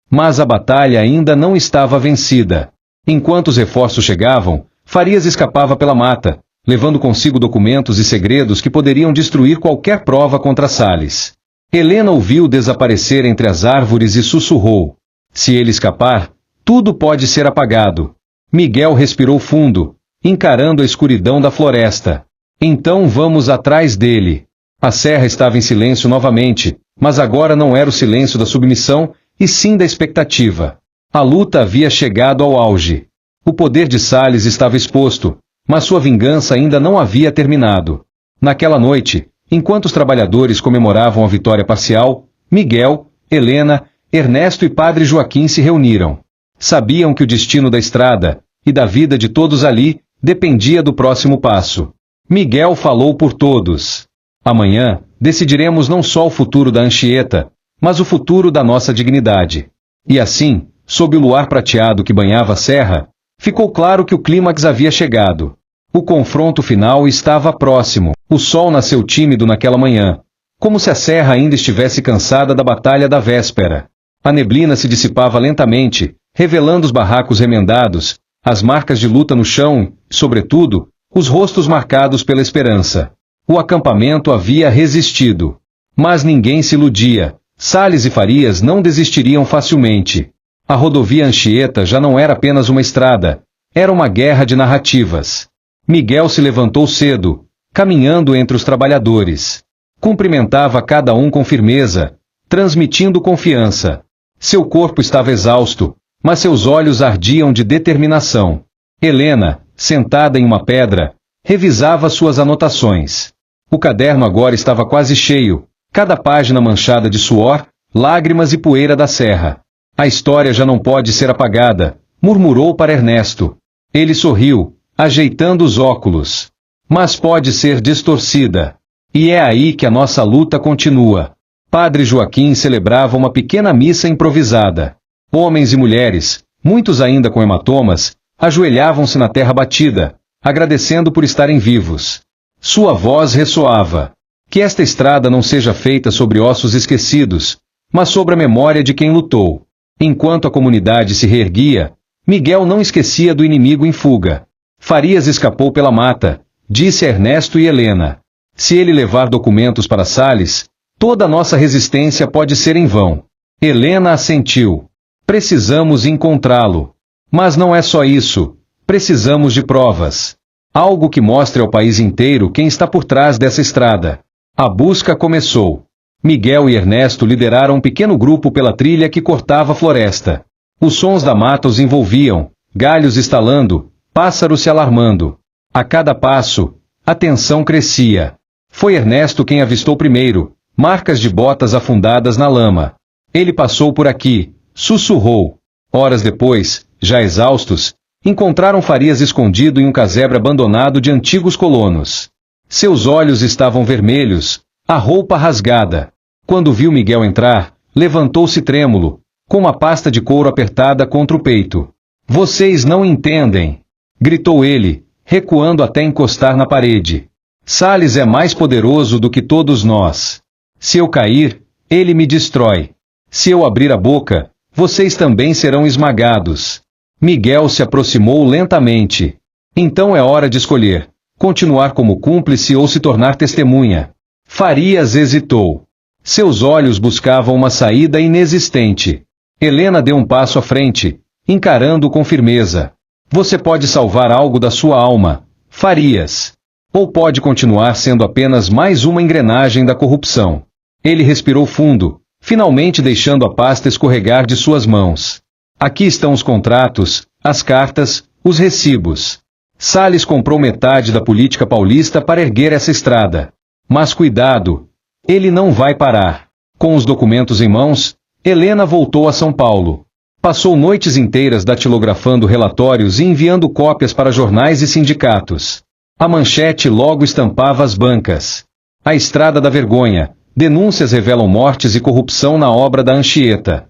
[SPEAKER 1] Mas a batalha ainda não estava vencida. Enquanto os reforços chegavam, Farias escapava pela mata, levando consigo documentos e segredos que poderiam destruir qualquer prova contra Salles. Helena o viu desaparecer entre as árvores e sussurrou: se ele escapar, tudo pode ser apagado. Miguel respirou fundo, encarando a escuridão da floresta. Então vamos atrás dele. A serra estava em silêncio novamente, mas agora não era o silêncio da submissão, e sim da expectativa. A luta havia chegado ao auge. O poder de Salles estava exposto, mas sua vingança ainda não havia terminado. Naquela noite, enquanto os trabalhadores comemoravam a vitória parcial, Miguel, Helena, Ernesto e Padre Joaquim se reuniram. Sabiam que o destino da estrada, e da vida de todos ali, dependia do próximo passo. Miguel falou por todos. Amanhã, decidiremos não só o futuro da Anchieta, mas o futuro da nossa dignidade. E assim, sob o luar prateado que banhava a serra, ficou claro que o clímax havia chegado. O confronto final estava próximo. O sol nasceu tímido naquela manhã, como se a serra ainda estivesse cansada da batalha da véspera. A neblina se dissipava lentamente, revelando os barracos remendados, as marcas de luta no chão, e, sobretudo, os rostos marcados pela esperança. O acampamento havia resistido. Mas ninguém se iludia. Salles e Farias não desistiriam facilmente. A rodovia Anchieta já não era apenas uma estrada, era uma guerra de narrativas. Miguel se levantou cedo, caminhando entre os trabalhadores. Cumprimentava cada um com firmeza, transmitindo confiança. Seu corpo estava exausto, mas seus olhos ardiam de determinação. Helena, sentada em uma pedra, revisava suas anotações. O caderno agora estava quase cheio, cada página manchada de suor, lágrimas e poeira da serra. A história já não pode ser apagada, murmurou para Ernesto. Ele sorriu, ajeitando os óculos. Mas pode ser distorcida. E é aí que a nossa luta continua. Padre Joaquim celebrava uma pequena missa improvisada. Homens e mulheres, muitos ainda com hematomas, ajoelhavam-se na terra batida, agradecendo por estarem vivos. Sua voz ressoava. Que esta estrada não seja feita sobre ossos esquecidos, mas sobre a memória de quem lutou. Enquanto a comunidade se reerguia, Miguel não esquecia do inimigo em fuga. Farias escapou pela mata, disse a Ernesto e Helena. Se ele levar documentos para Salles, toda a nossa resistência pode ser em vão. Helena assentiu. Precisamos encontrá-lo. Mas não é só isso. Precisamos de provas. Algo que mostre ao país inteiro quem está por trás dessa estrada. A busca começou. Miguel e Ernesto lideraram um pequeno grupo pela trilha que cortava a floresta. Os sons da mata os envolviam, galhos estalando, pássaros se alarmando. A cada passo, a tensão crescia. Foi Ernesto quem avistou primeiro, marcas de botas afundadas na lama. Ele passou por aqui, sussurrou. Horas depois, já exaustos, encontraram Farias escondido em um casebre abandonado de antigos colonos. Seus olhos estavam vermelhos, a roupa rasgada. Quando viu Miguel entrar, levantou-se trêmulo, com uma pasta de couro apertada contra o peito. Vocês não entendem, gritou ele, recuando até encostar na parede. Salles é mais poderoso do que todos nós. Se eu cair, ele me destrói. Se eu abrir a boca, vocês também serão esmagados. Miguel se aproximou lentamente. Então é hora de escolher. Continuar como cúmplice ou se tornar testemunha. Farias hesitou. Seus olhos buscavam uma saída inexistente. Helena deu um passo à frente, encarando com firmeza. Você pode salvar algo da sua alma, Farias. Ou pode continuar sendo apenas mais uma engrenagem da corrupção. Ele respirou fundo, finalmente deixando a pasta escorregar de suas mãos. Aqui estão os contratos, as cartas, os recibos. Salles comprou metade da política paulista para erguer essa estrada. Mas cuidado, ele não vai parar. Com os documentos em mãos, Helena voltou a São Paulo. Passou noites inteiras datilografando relatórios e enviando cópias para jornais e sindicatos. A manchete logo estampava as bancas. A Estrada da Vergonha. Denúncias revelam mortes e corrupção na obra da Anchieta.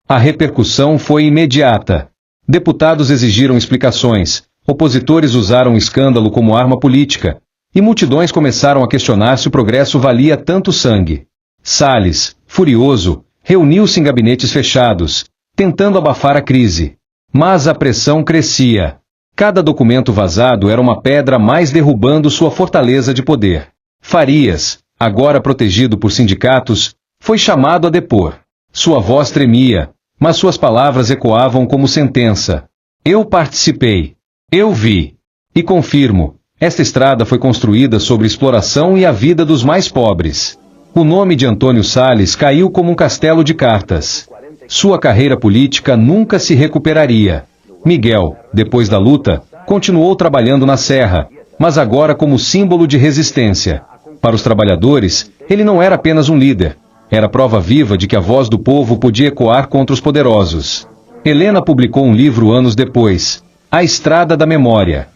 [SPEAKER 1] A repercussão foi imediata. Deputados exigiram explicações, opositores usaram o escândalo como arma política, e multidões começaram a questionar se o progresso valia tanto sangue. Salles, furioso, reuniu-se em gabinetes fechados, tentando abafar a crise. Mas a pressão crescia. Cada documento vazado era uma pedra a mais derrubando sua fortaleza de poder. Farias, agora protegido por sindicatos, foi chamado a depor. Sua voz tremia, mas suas palavras ecoavam como sentença. Eu participei. Eu vi. E confirmo, esta estrada foi construída sobre exploração e a vida dos mais pobres. O nome de Antônio Salles caiu como um castelo de cartas. Sua carreira política nunca se recuperaria. Miguel, depois da luta, continuou trabalhando na serra, mas agora como símbolo de resistência. Para os trabalhadores, ele não era apenas um líder. Era prova viva de que a voz do povo podia ecoar contra os poderosos. Helena publicou um livro anos depois, A Estrada da Memória.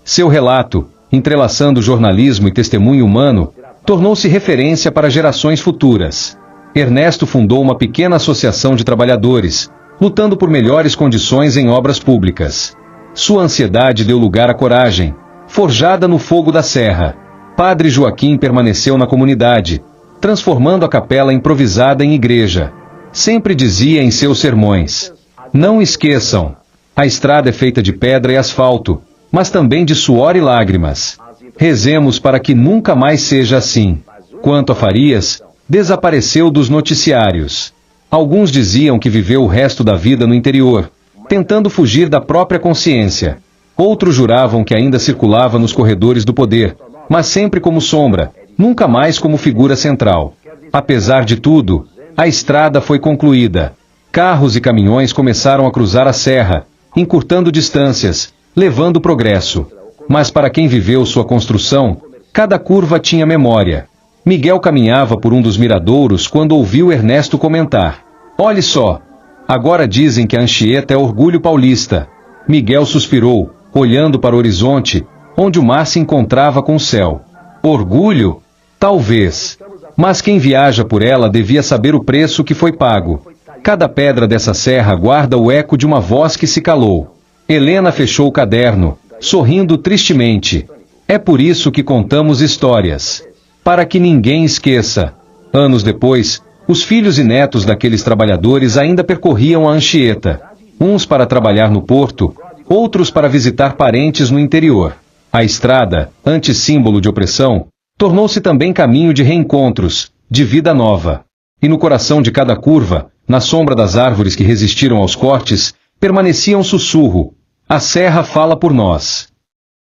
[SPEAKER 1] Seu relato, entrelaçando jornalismo e testemunho humano, tornou-se referência para gerações futuras. Ernesto fundou uma pequena associação de trabalhadores, lutando por melhores condições em obras públicas. Sua ansiedade deu lugar à coragem, forjada no fogo da serra. Padre Joaquim permaneceu na comunidade, transformando a capela improvisada em igreja. Sempre dizia em seus sermões: não esqueçam, a estrada é feita de pedra e asfalto, mas também de suor e lágrimas. Rezemos para que nunca mais seja assim. Quanto a Farias, desapareceu dos noticiários. Alguns diziam que viveu o resto da vida no interior, tentando fugir da própria consciência. Outros juravam que ainda circulava nos corredores do poder, mas sempre como sombra, nunca mais como figura central. Apesar de tudo, a estrada foi concluída. Carros e caminhões começaram a cruzar a serra, encurtando distâncias, levando progresso. Mas para quem viveu sua construção, cada curva tinha memória. Miguel caminhava por um dos miradouros quando ouviu Ernesto comentar: olhe só, agora dizem que a Anchieta é orgulho paulista. Miguel suspirou, olhando para o horizonte, onde o mar se encontrava com o céu. Orgulho? Talvez. Mas quem viaja por ela devia saber o preço que foi pago. Cada pedra dessa serra guarda o eco de uma voz que se calou. Helena fechou o caderno, sorrindo tristemente. É por isso que contamos histórias. Para que ninguém esqueça. Anos depois, os filhos e netos daqueles trabalhadores ainda percorriam a Anchieta. Uns para trabalhar no porto, outros para visitar parentes no interior. A estrada, antes símbolo de opressão, tornou-se também caminho de reencontros, de vida nova. E no coração de cada curva, na sombra das árvores que resistiram aos cortes, permanecia um sussurro: a serra fala por nós.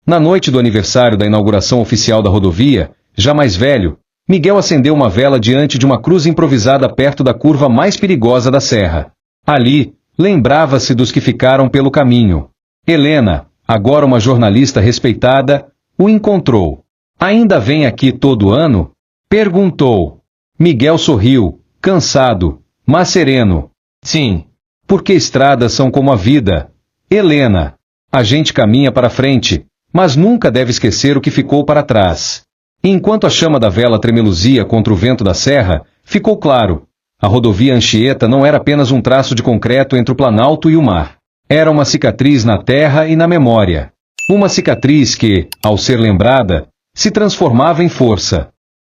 [SPEAKER 1] Na noite do aniversário da inauguração oficial da rodovia, já mais velho, Miguel acendeu uma vela diante de uma cruz improvisada perto da curva mais perigosa da serra. Ali, lembrava-se dos que ficaram pelo caminho. Helena, agora uma jornalista respeitada, o encontrou. Ainda vem aqui todo ano? Perguntou. Miguel sorriu, cansado, mas sereno. Sim. Porque estradas são como a vida. Helena. A gente caminha para frente, mas nunca deve esquecer o que ficou para trás. E enquanto a chama da vela tremeluzia contra o vento da serra, ficou claro: a rodovia Anchieta não era apenas um traço de concreto entre o Planalto e o mar. Era uma cicatriz na terra e na memória. Uma cicatriz que, ao ser lembrada, se transformava em força.